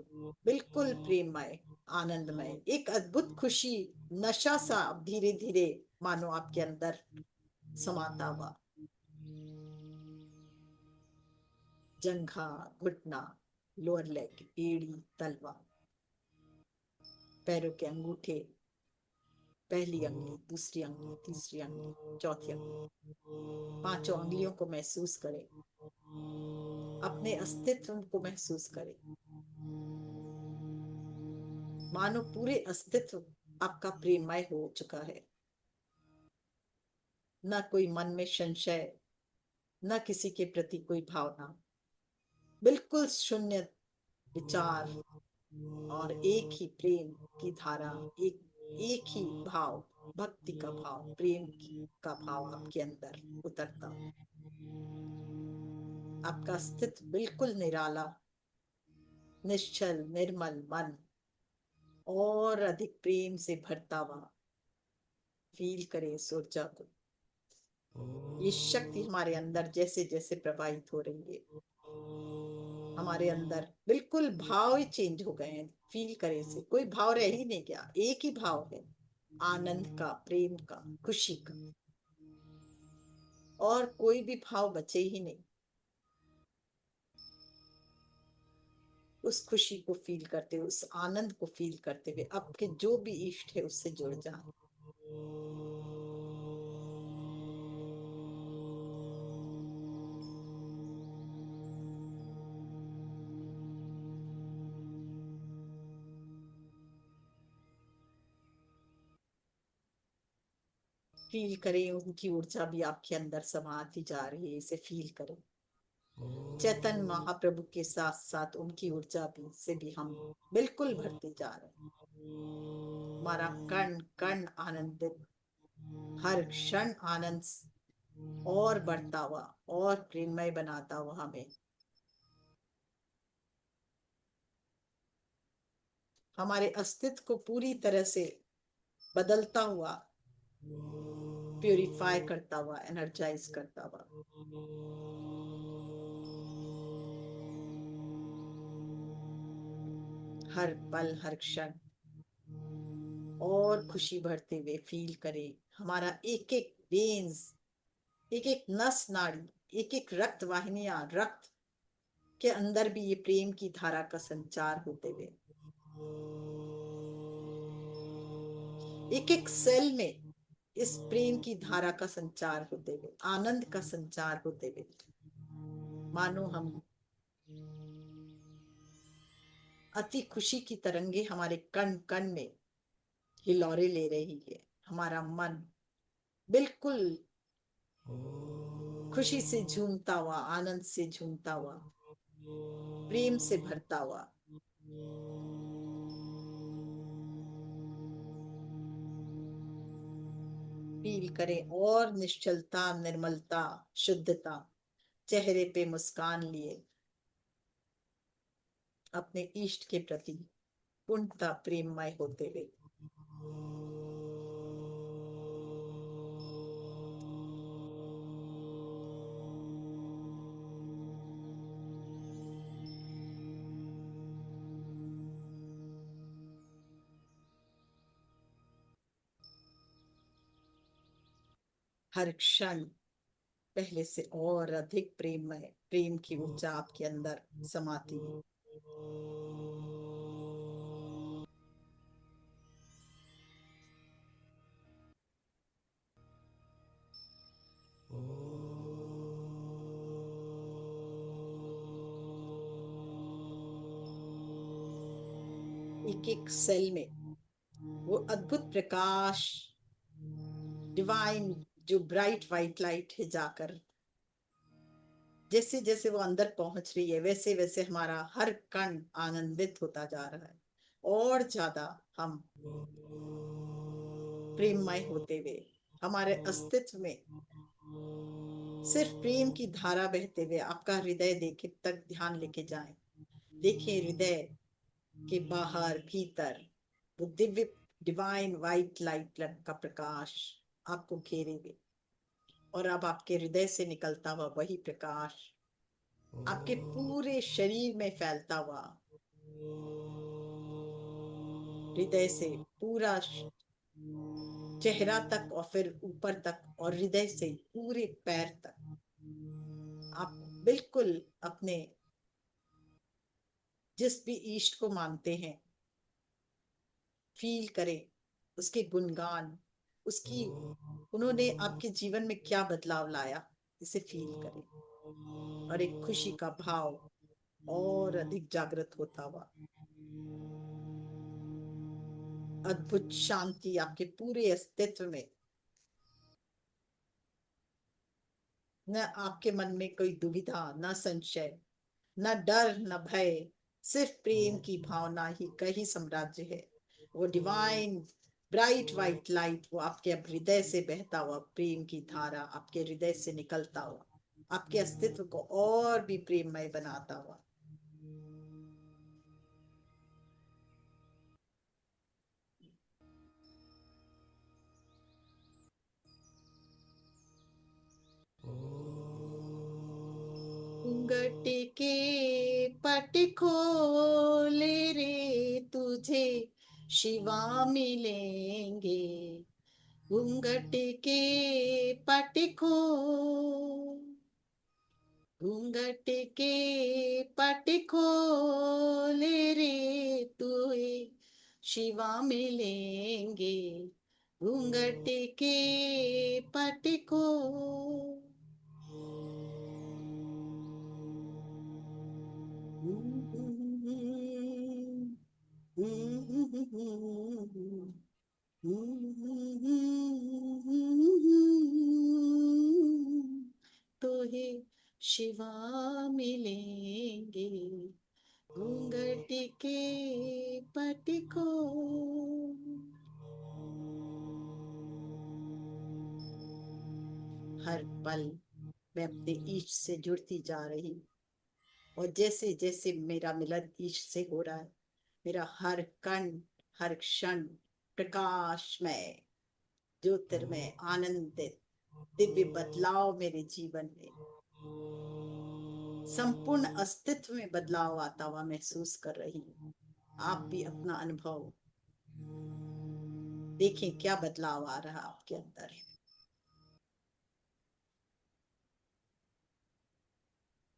बिल्कुल प्रेममय, आनंदमय, एक अद्भुत खुशी, नशा सा धीरे धीरे मानो आपके अंदर समाता हुआ। जंघा, घुटना, लोअर लेग, एड़ी, तलवा, पैरों के अंगूठे, पहली अंगुली, दूसरी अंगुली, तीसरी अंगुली, चौथी अंगुली, पांचों अंगुलियों को महसूस करें, अपने अस्तित्व को महसूस करें। मानो पूरे अस्तित्व आपका प्रेममय हो चुका है। न कोई मन में संशय, न किसी के प्रति कोई भावना, बिल्कुल शून्य विचार और एक ही प्रेम की धारा, एक एक ही भाव, भक्ति का भाव, का भाव आपके अंदर उतरता। आपका अस्तित्व बिल्कुल निराला, निश्चल, निर्मल मन और अधिक प्रेम से भरता हुआ फील करें इस ऊर्जा को। ये शक्ति हमारे अंदर जैसे जैसे प्रवाहित हो रही है, हमारे अंदर बिल्कुल भाव ही चेंज हो गए हैं। फील करें इसे, कोई भाव रह ही नहीं गया, एक ही भाव है, आनंद का, प्रेम का, खुशी का, और कोई भी भाव बचे ही नहीं। उस खुशी को फील करते हुए, उस आनंद को फील करते हुए आपके जो भी इष्ट है उससे जुड़ जाए। फील करें उनकी ऊर्जा भी आपके अंदर समाती जा रही है, इसे फील करें। चैतन्य महाप्रभु के साथ साथ उनकी ऊर्जा भी से भी हम बिल्कुल भरते जा रहे हैं। हमारा कण कण आनंदित, हर क्षण आनंद और बढ़ता हुआ और प्रेममय बनाता हुआ हमें हमारे अस्तित्व को पूरी तरह से बदलता हुआ, प्यूरिफाई करता हुआ, एनर्जाइज करता हुआ। हर पल हर क्षण और खुशी भरते हुए फील करें। हमारा एक एक वेन्स, एक एक नस नाड़ी, एक एक रक्त वाहिनियां, रक्त के अंदर भी ये प्रेम की धारा का संचार होते हुए, एक एक सेल में इस प्रेम की धारा का संचार होते हुए, आनंद का संचार होते हुए, मानो हम अति खुशी की तरंगे हमारे कण कण में हिलौरे ले रही है। हमारा मन बिल्कुल खुशी से झूमता हुआ, आनंद से झूमता हुआ, प्रेम से भरता हुआ। फील करें और निश्चलता, निर्मलता, शुद्धता चेहरे पे मुस्कान लिए अपने इष्ट के प्रति पूर्णता प्रेममय होते हुए। हर क्षण पहले से और अधिक प्रेममय, प्रेम की ऊर्जा आपके अंदर समाती है। एक एक सेल में वो अद्भुत प्रकाश, डिवाइन, जो ब्राइट व्हाइट लाइट है, जाकर जैसे जैसे वो अंदर पहुंच रही है, वैसे वैसे हमारा हर कण आनंदित होता जा रहा है। और ज्यादा हम प्रेममय होते हुए हमारे अस्तित्व में सिर्फ प्रेम की धारा बहते हुए आपका हृदय देखे तक ध्यान लेके जाएं। देखिए हृदय के बाहर भीतर वो दिव्य डिवाइन व्हाइट लाइट का प्रकाश आपको घेरे हुए, और अब आपके हृदय से निकलता हुआ वही प्रकाश आपके पूरे शरीर में फैलता हुआ, हृदय से पूरा चेहरा तक और फिर ऊपर तक, और हृदय से पूरे पैर तक आप बिल्कुल अपने जिस भी इष्ट को मानते हैं फील करें उसके गुणगान, उसकी उन्होंने आपके जीवन में क्या बदलाव लाया, इसे फील करें। और एक खुशी का भाव और अधिक जागृत होता हुआ, अद्भुत शांति आपके पूरे अस्तित्व में। न आपके मन में कोई दुविधा, न संशय, न डर, न भय, सिर्फ प्रेम की भावना ही का ही साम्राज्य है। वो डिवाइन ब्राइट व्हाइट लाइट, वो आपके अब हृदय से बहता हुआ प्रेम की धारा, आपके हृदय से निकलता हुआ आपके अस्तित्व को और भी प्रेममय बनाता हुआ। घूंघट के पट खोले रे, तुझे शिवा मिलेंगे। घूंघट के पट खोल, घूंघट के पट खोले रे, तुए शिवा मिलेंगे। घूंघट के पट को तो ही शिवा मिलेंगे घूंघट के पट को। हर पल मैं अपने ईश से जुड़ती जा रही हूँ, और जैसे जैसे मेरा मिलन ईश से हो रहा है, मेरा हर कण हर क्षण प्रकाशमय ज्योतिर्मय आनंदित दिव्य बदलाव मेरे जीवन में, संपूर्ण अस्तित्व में बदलाव आता हुआ महसूस कर रही हूँ। आप भी अपना अनुभव देखें, क्या बदलाव आ रहा आपके अंदर।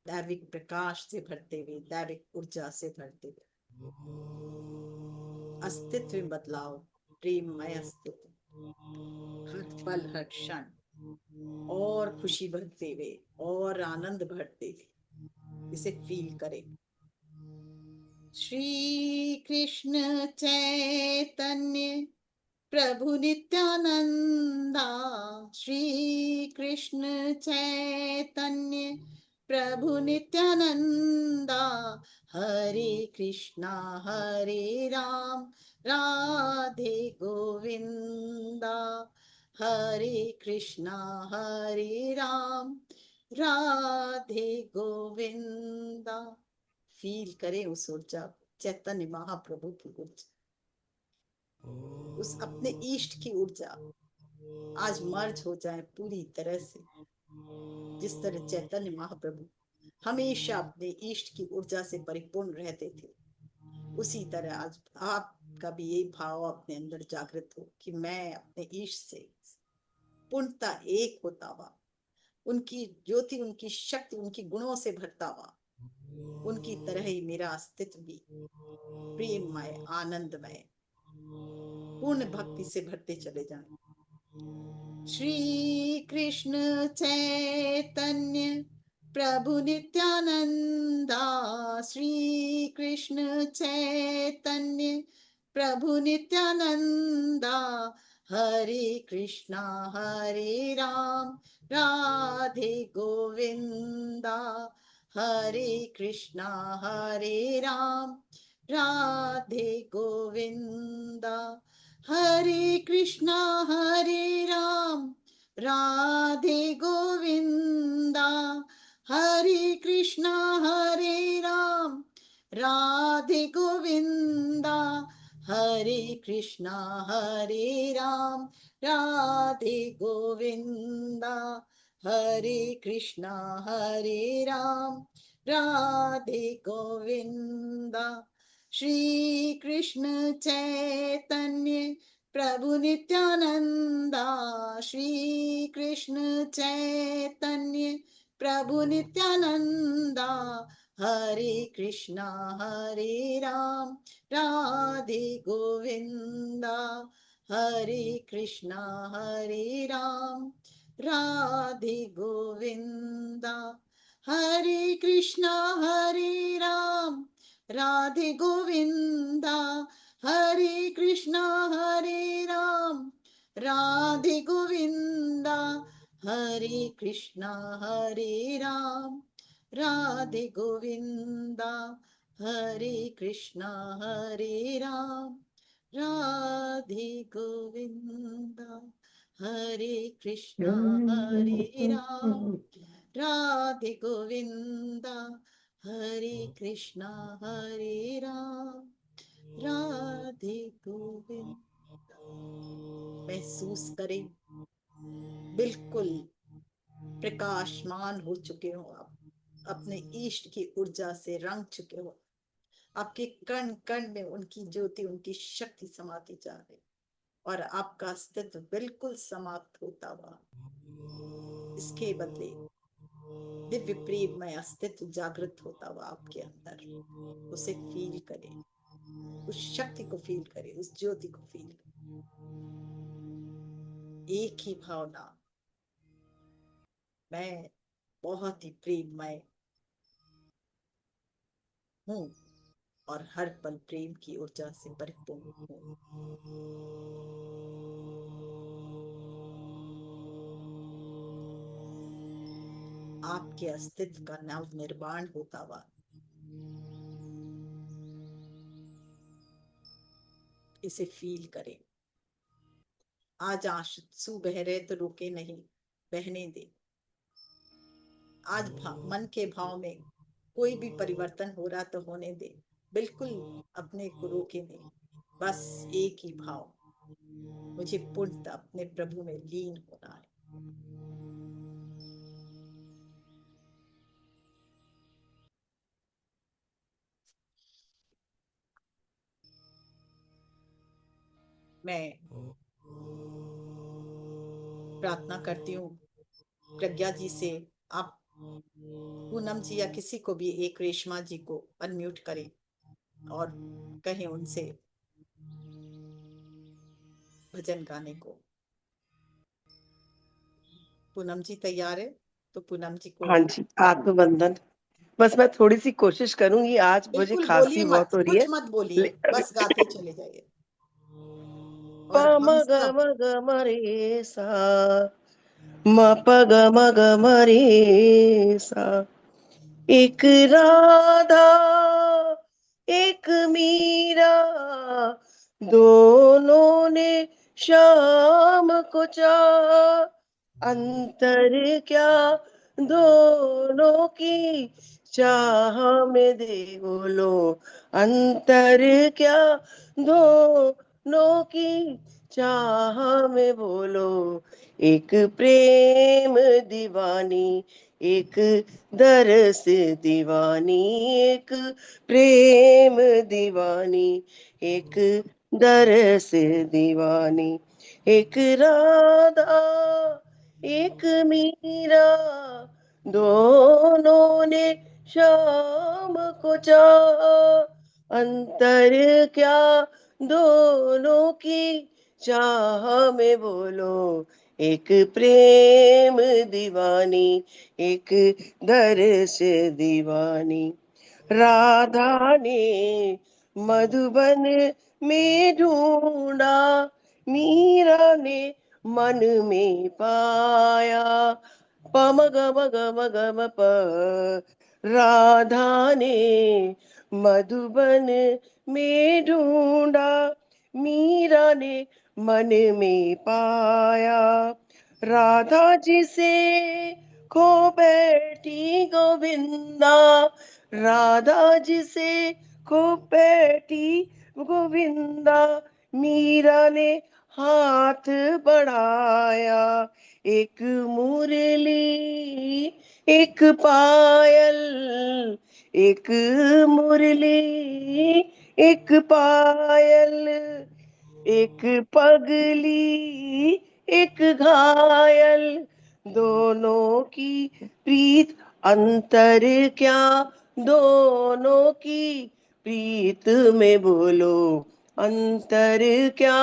दैविक प्रकाश से भरते हुए, दैविक ऊर्जा से भरते हुए, अस्तित्व में बदलाव, प्रेममय अस्तित्व, हर पल हर क्षण और खुशी भरते हुए और आनंद भरते हुए इसे फील करें। श्री कृष्ण चैतन्य प्रभु नित्यानंदा, श्री कृष्ण चैतन्य प्रभु नित्यानंदा, हरे कृष्णा हरे राम राधे गोविंदा, हरे कृष्णा हरे राम राधे गोविंदा। फील करें उस ऊर्जा को, चैतन्य महाप्रभु की ऊर्जा, उस अपने इष्ट की ऊर्जा आज मर्ज हो जाए पूरी तरह से। जिस तरह चैतन्य महाप्रभु हमेशा अपने इष्ट की ऊर्जा से परिपूर्ण रहते थे, उसी तरह आज आपका भी यही भाव अपने अंदर जागृत हो कि मैं अपने इष्ट से पूर्णतः एक होता हुआ, उनकी ज्योति उनकी शक्ति उनकी गुणों से भरता हुआ, उनकी तरह ही मेरा अस्तित्व भी प्रेममय आनंदमय पूर्ण भक्ति से भरते चले जाएं। श्री कृष्ण चैतन्य प्रभु नित्यानंदा, श्री कृष्ण चैतन्य प्रभु नित्यानंदा, हरे कृष्णा हरे राम राधे गोविंदा, हरे कृष्णा हरे राम राधे गोविंदा, हरे कृष्णा हरे राम राधे गोविंदा, हरे कृष्णा हरे राम राधे गोविंदा, हरे कृष्णा हरे राम राधे गोविंदा, हरे कृष्णा हरे राम राधे गोविंदा। श्री कृष्ण चैतन्य प्रभु नित्यानंदा, श्री कृष्ण चैतन्य प्रभु नित्यानंदा, हरे कृष्णा हरे राम राधे गोविंदा, हरे कृष्णा हरे राम राधे गोविंदा, हरे कृष्णा हरे राम राधे गोविंदा, हरे कृष्णा हरे राम राधे गोविंदा, हरे कृष्णा हरे राम राधे गोविंदा, हरे कृष्णा हरे राम राधे गोविंदा, हरे कृष्णा हरे राम राधे गोविंदा, हरे कृष्णा हरे राम राधे गोविंदा। महसूस करें बिल्कुल प्रकाशमान हो चुके हो आप, अपने इष्ट की ऊर्जा से रंग चुके हो, आपके कण कण में उनकी ज्योति उनकी शक्ति समाती जा रही, और आपका अस्तित्व बिल्कुल समाप्त होता हुआ, इसके बदले दिव्य प्रेममय अस्तित्व जागृत होता हुआ आपके अंदर। उसे फील करें, उस शक्ति को फील करें, उस ज्योति को फील करें। एक ही भावना, मैं बहुत ही प्रेममय हूँ और हर पल प्रेम की ऊर्जा से परिपूर्ण हूँ। आपके अस्तित्व का नव निर्माण होता हुआ इसे फील करें। आज आंसू बह रहे तो रुके नहीं, बहने दे। आज मन के भाव में कोई भी परिवर्तन हो रहा तो होने दे, बिल्कुल अपने को रोके नहीं। बस एक ही भाव, मुझे पूर्णतः अपने प्रभु में लीन होना है। मैं प्रार्थना करती हूँ प्रज्ञा जी से, आप पूनम जी या किसी को भी, एक रेशमा जी को अनम्यूट करें और कहें उनसे भजन गाने को। पूनम जी तैयार है? तो पूनम जी को। हाँ जी, आत्मबंधन। बस मैं थोड़ी सी कोशिश करूंगी, आज मुझे बिल्कुल खांसी बोलिए मत, बहुत हो रही कुछ है। मत बोलिए, बस गाते चले जाइए। प और म हम ग सब म ग म रे सा, म प ग म ग म रे सा। एक राधा एक मीरा, दोनों ने शाम को चाहा। अंतर क्या दोनों की चाह में, दे बोलो अंतर क्या दोनों की चाह में, बोलो एक प्रेम दीवानी, एक दरस दीवानी, एक प्रेम दीवानी, एक दरस दीवानी। एक राधा एक मीरा, दोनों ने शाम को चाहा। अंतर क्या दोनों की चाह में, बोलो एक प्रेम दीवानी, एक दरस दीवानी। राधा ने मधुबन में ढूंढा, मीरा ने मन में पाया। पम गम गम गम प, राधा ने मधुबन में ढूंढा, मीरा ने मन में पाया। राधा जी से खो बैठी गोविंदा, राधा जी से खो बैठी गोविंदा, मीरा ने हाथ बढ़ाया। एक मुरली एक पायल, एक मुरली एक पायल, एक पगली एक घायल, दोनों की प्रीत अंतर क्या दोनों की प्रीत में, बोलो अंतर क्या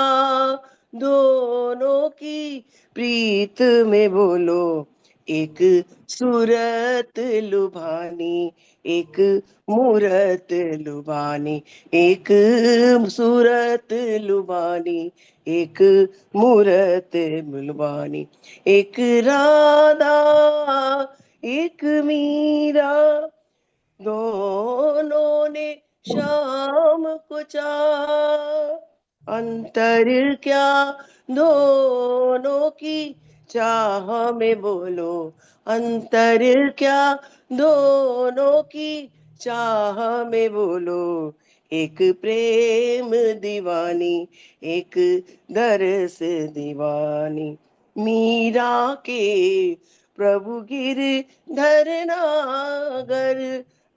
दोनों की प्रीत में, बोलो एक सूरत लुभानी, एक मूरत लुभानी, एक सूरत लुभानी, एक मूरत लुभानी। एक राधा एक मीरा, दोनों ने शाम को चाहा। अंतर क्या दोनों की चाह में, बोलो अंतर क्या दोनों की चाह में, बोलो एक प्रेम दीवानी, एक दरस दीवानी। मीरा के प्रभु गिरधर नागर,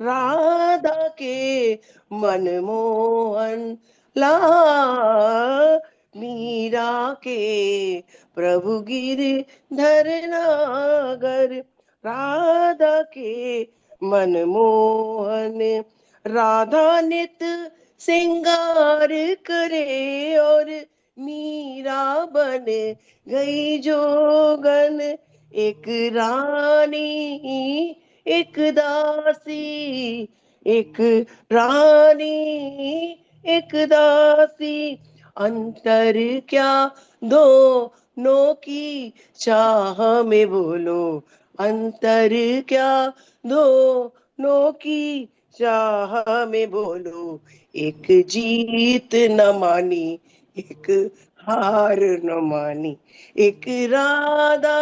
राधा के मनमोहन लाल। मीरा के प्रभु गिरधर नागर, राधा के मनमोहन। राधा नित श्रृंगार करे और मीरा बन गई जोगन, एक रानी एक दासी, एक रानी एक दासी, अंतर क्या दोनों की चाह में बोलो, अंतर क्या दोनों की चाह में बोलो, एक जीत न मानी एक हार न मानी, एक राधा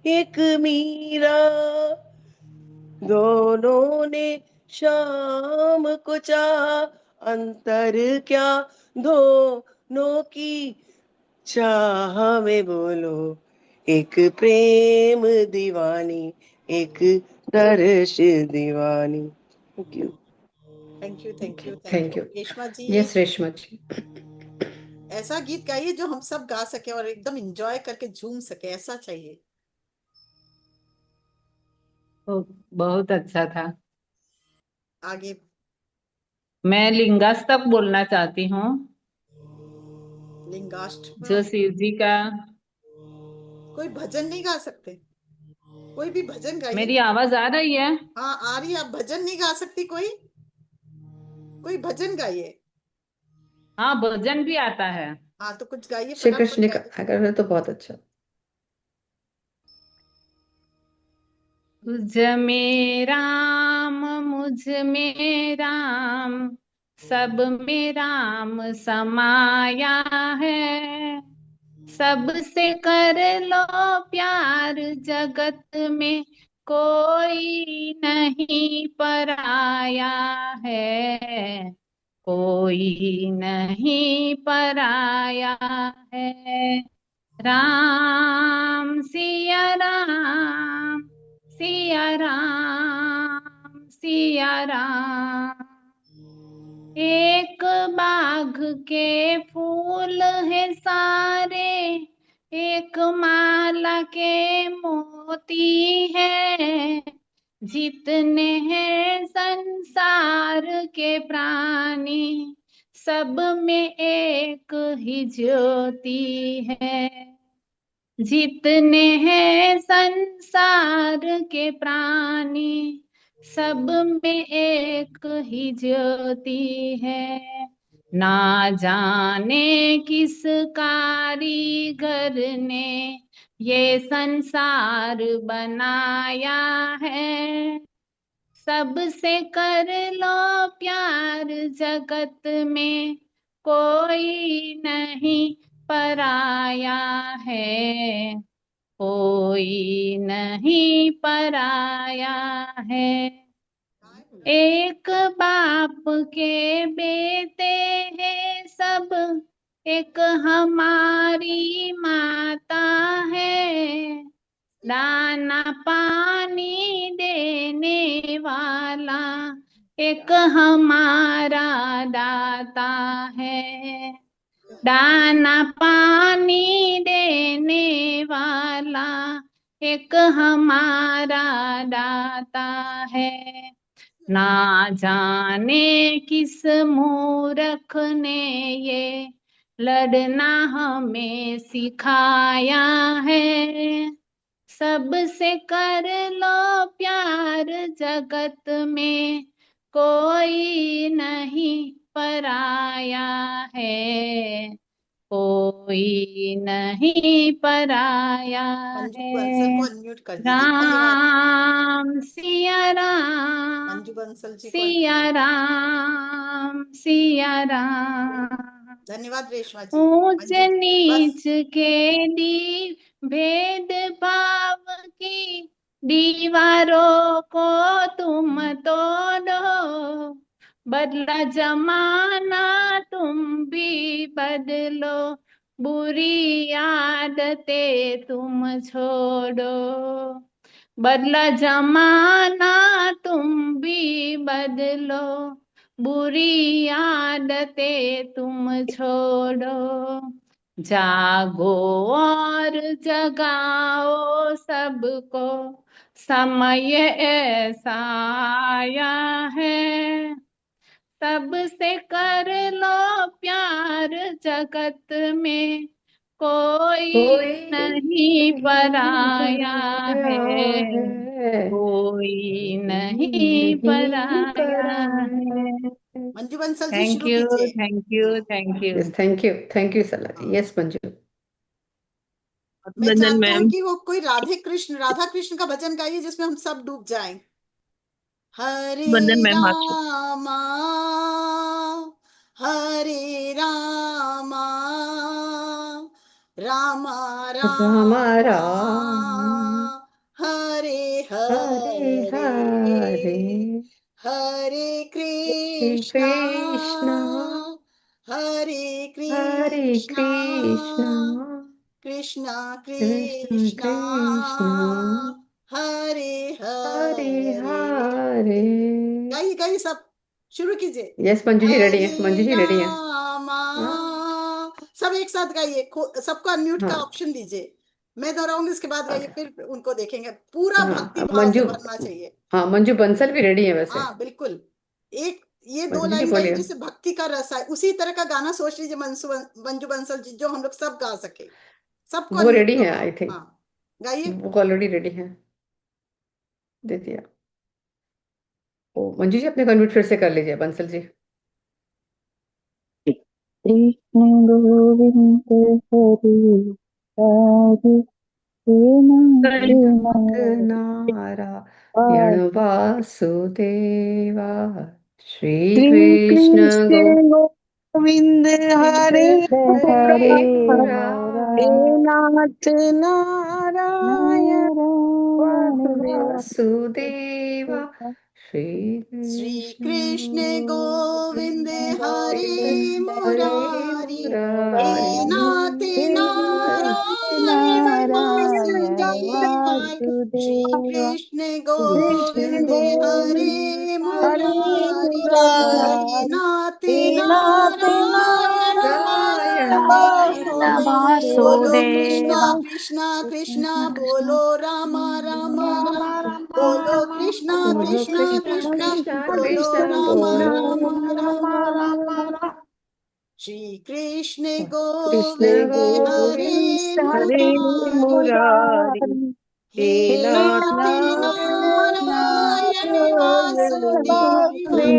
एक मीरा, दोनों ने शाम को चाहा, अंतर क्या दोनों की चाह में बोलो, एक प्रेम दीवानी एक दर्श दीवानी। Thank you. Thank you, thank you, thank thank you you. Reshma ji. Yes Reshma ji. ऐसा गीत गाइए जो हम सब गा सके और एकदम एंजॉय करके झूम सके, ऐसा चाहिए। तो बहुत अच्छा था। आगे। मैं लिंगास्तक बोलना चाहती हूँ, लिंगाष्टक। जो शिव जी का। कोई भजन नहीं गा सकते? कोई भी भजन गाइए। मेरी आवाज आ रही है? हाँ आ रही है। आप भजन नहीं गा सकती? कोई कोई भजन गाइए। हाँ, भजन भी आता है। हाँ तो कुछ गाइए, श्री फटाफट कृष्ण का गाइए। अगर है तो बहुत अच्छा। तुझ में राम मुझ में राम, सब में राम समाया है। सबसे कर लो प्यार, जगत में कोई नहीं पराया है, कोई नहीं पराया है। राम सिया राम, सिया राम, सिया राम। एक बाग के फूल है सारे, एक माला के मोती है। जितने हैं संसार के प्राणी, सब में एक ही ज्योति है। जितने हैं संसार के प्राणी, सब में एक ही ज्योति है। ना जाने किस कारीगर ने ये संसार बनाया है। सबसे कर लो प्यार, जगत में कोई नहीं पराया है, कोई नहीं पराया है। एक बाप के बेटे हैं सब, एक हमारी माता है। दाना पानी देने वाला एक हमारा दाता है। दाना पानी देने वाला एक हमारा दाता है। ना जाने किस मूर्ख ने ये लड़ना हमें सिखाया है। सबसे कर लो प्यार, जगत में कोई नहीं पराया है, कोई नहीं पराया मंजू बंसल को है। अनम्यूट कर दीजिए। धन्यवाद। राम सिया राम, मंजू बंसल जी को। सिया राम, सिया राम। धन्यवाद रेशमा जी। ऊंच मंजू बस। नीच के भेद भाव की दीवारों को तुम तोड़ो। बदला जमाना तुम भी बदलो, बुरी आदतें तुम छोड़ो। बदला जमाना तुम भी बदलो, बुरी आदतें तुम छोड़ो। जागो और जगाओ सबको, समय ऐसा आया है। सबसे कर लो प्यार जगत में कोई कोई नहीं नहीं पराया पराया है, है, कोई नहीं नहीं पराया पराया है। है। मंजू बंसल जी थैंक शुरू यू, कीजिए। Thank you, thank you. Yes, thank you सला जी। यस मंजू। मैं बंदन चाहती हूँ मैम। कि वो कोई राधा कृष्ण का भजन गाइए जिसमें हम सब डूब जाएं। बंदन हरे मैम हाथ छोड़। रामा हरे रामा रामा रामा रामा राम हरे हरे हरे हरे हरे कृष्णा कृष्णा हरे हरे कृष्णा कृष्णा कृष्णा कृष्ण कृष्णा कृष्ण हरे हरे हरे। हरे। गाइए गाइए सब, शुरू कीजिए। यस मंजू जी रेडी है, मंजू हरे जी रेडी है। रामा, हाँ सब एक साथ गाइए, सबको अनम्यूट का हाँ ऑप्शन दीजिए। मैं दोहराऊंगी, इसके बाद गाइए, फिर उनको देखेंगे। पूरा भक्ति हाँ भाव से मंजू। भरना चाहिए। हाँ मंजू बंसल भी रेडी है वैसे। हाँ बिल्कुल। एक ये दो मंजू जी लाइन गाइए बोलिए। जिससे भक्ति का रस आए, उसी तरह का गाना सोच लीजिए मंजू बंसल जी, जो हम लोग सब गा सके। सबको वो अनम्यूट रेडी है करो। I think. हाँ गाइए। वो ऑलरेडी रेडी है, दे दिया। ओ मंजू जी अपने कन्वर्ट फिर से कर लीजिए बंसल जी। कृष्ण गोविंद हरि हरि हे नाथ नाथ नारायण नारायण वासुदेवा श्री श्री कृष्ण कृष्ण गोविंद हरे हरे हरे हे मुरारी नाथ नारायण वासुदेव। वासुदेवा श्री श्री कृष्ण कृष्ण गोविंद गोविंद हरे हरे मुरारी, हे मुरारी नाथ हे नारायण नारायण वासुदेवाय। श्री वासुदेवा कृष्ण कृष्ण गोविंद गोविंद हरे हरे मुरारी, मुरारी, हे नाथ हे नाथ नारायण नारायण नारायण बोलो वासुदेवा कृष्णा वासुदेवा कृष्णा कृष्णा, कृष्ण कृष्ण बोलो रामा रामा रामा, बोलो कृष्णा बोलो कृष्णा कृष्णा कृष्णा, कृष्णा बोलो कृष्णा रामा बोलो रामा राम रामा। राम राम। श्री कृष्ण कृष्ण गोविंद हरे गोविंद हरे मुरारी, मुरारी, हे हे नाथ नाथ नारायण वासुदेवा।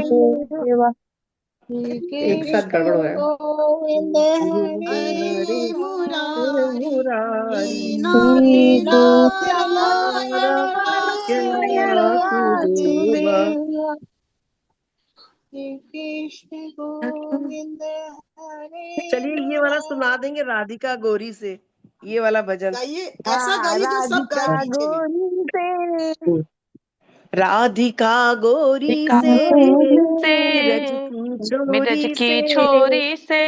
वासुदेवा श्री एक साथ कृष्ण गड़बड़ हो रहा है। गोविंद हरे हरे मुरारी, हे मुरारी, नाथ हे श्री नाथ नारायण नारायण वासुदेवा। वासुदेवा श्री कृष्ण गोविंद हरे चलिए ये वाला सुना मुरारी। देंगे राधिका गौरी से, ये वाला भजन। गाइए, ऐसा हाँ, गाइए जो सब गाए राधिका पीछे में। गोरी से, राधिका गोरी का से, गोरी से, ब्रज की मिरज छोरी की से, छोरी से,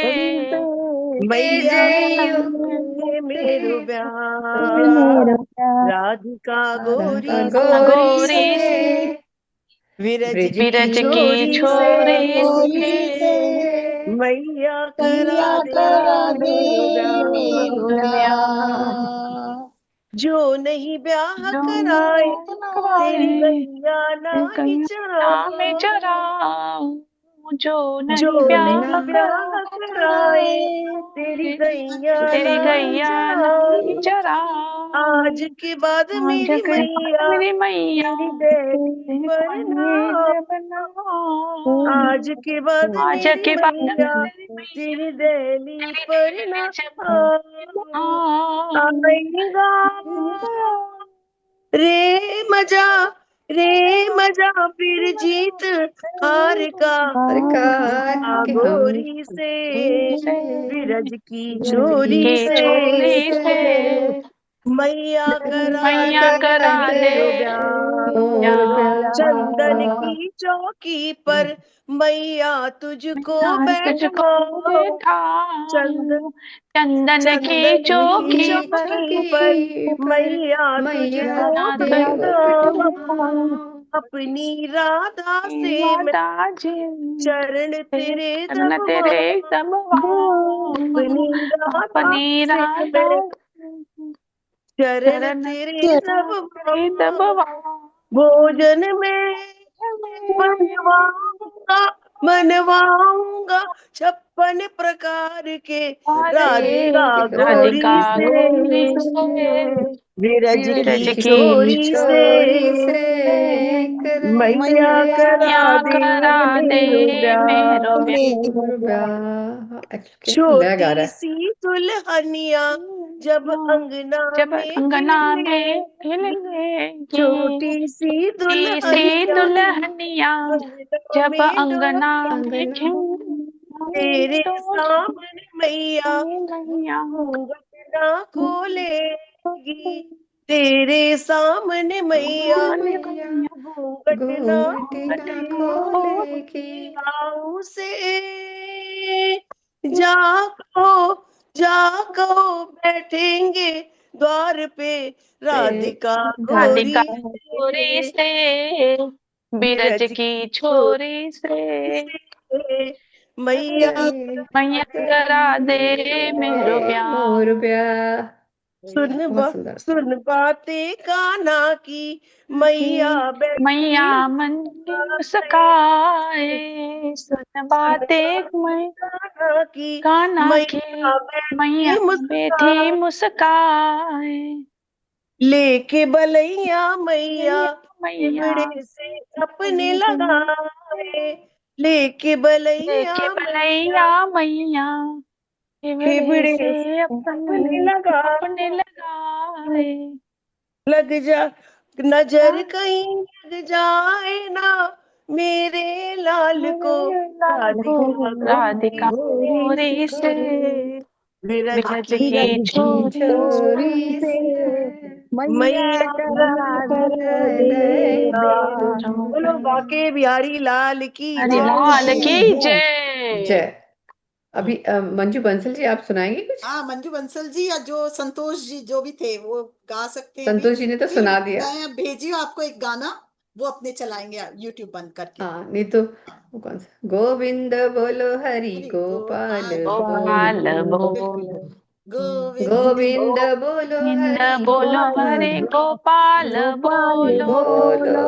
जय मैया जय करे मेरो ब्याह। मेरा प्यार राधिका राधा गोरी से, गौरी से गोरी से, विरज ब्रिज की मिरज की की छोरी से, छोरी छोरी से, से मैया करा मैया दे करा दे मेरो मेरो ब्याह। ब्याह। जो नहीं ब्याह जो कराए, तेरी कराए गैया नाही नाम चराए। चराऊं, जो जो नहीं नहीं ब्याह ब्याह कराए, तेरी कराए, गैया तेरी नाही गैया नहीं चराए। आज चराऊं। के बाद आज मेरी के बाद मैया मेरी मैया तेरी डेली तेरे पर ना। ये बनाऊं। आज के बाद आज मेरी के बाद मैया मेरी मैया तेरी डेली तेरी पर दिल ना में जब आऊं। आएगा रे मजा, रे मजा फिर जीत हार का। हर कार के हम गोरी से, से विरज की ब्रज छोरी की के से, छोरी छोरी से, से मैया करा मैया दे करा दे मेरो ब्याह। मोर चंदन ब्याह की चौकी पर मैया तुझको मैया तुझको बैठाऊं। चंद बैठाऊं। चंदन की चंदन की चौकी की पर चौकी पर चौकी पर मैया मैया तुझको मैया तुझको बैठाऊं। तुझको बिठाऊं। अपनी राधा से मैं राधा जी चरण तेरे चरण तेरे दबवाऊं। दबाऊं। अपनी राधा अपनी से राधा मैं चरण चरण तेरे तेरे दबवाऊं। दबाऊं। भोजन में बनवाऊंगा, मनवाऊंगा छप्पन प्रकार के राधिका राधिका गौरी गौरी से से विरज विरज की की छोरी से छोरी से मैया या करा दे करा दे मेरो मेरो ब्याह। और एक्चुअली लैग आ छोटी रहा सी दुल्हनिया जब अंगना जब में अंगना में खेलेगी, खेलेगी छोटी सी सी दुल्हनिया दुल्हनिया अंगना जब में अंगना में अंगना तेरे तो सामने मैया मैया घूंघट ना खोलेगी, तेरे सामने मैया मैया घूंघट ना घूंघट ना खोलेगी। गाँव से जाको जाको बैठेंगे द्वार पे राधिका राधिका गौरी छोरी से से बिरज विरज की की छोरी से से मैया मैया करा दे मेरो ब्याह। मोर ब्याह। सुन बहुत सुंदर सुन बातें कान्हा की मैया मैया बैठी मन की मुस्काए सुन बातें मैं कान्हा की कान्हा की मैया मैया बैठी बैठी मुस्कान मुस्काए लेके बलैया मैया मैया पिपड़े से अपने लगाए, लेके बलैया लेके मैया बलैया मैया हिवड़े पिपड़े से से अपने अपने लगाए। लगाए लग जा नजर कहीं लग जाए ना मेरे लाल को लाल को राधिका राधिका गोरी गोरी से से विरज विरज की की छोरी छोरी से से मैया करा दे मेरा। बोलो बाके बिहारी लाल की हरि लाल की जय। जय। जय। अभी मंजू बंसल जी आप सुनाएंगे कुछ? हाँ, मंजू बंसल जी या जो संतोष जी जो भी थे वो गा सकते हैं भी। संतोष जी ने तो सुना दिया। मैं अब भेजी हूँ आपको एक गाना, वो अपने चलाएंगे यूट्यूब बंद करके। हाँ नहीं तो वो कौन सा, गोविंद बोलो हरि हरि गोपाल गोपाल बोलो, बोलो गोविंद गोविंद बोलो गोविंद हरि बोलो गोपाल हरे गोपाल बोलो बोलो,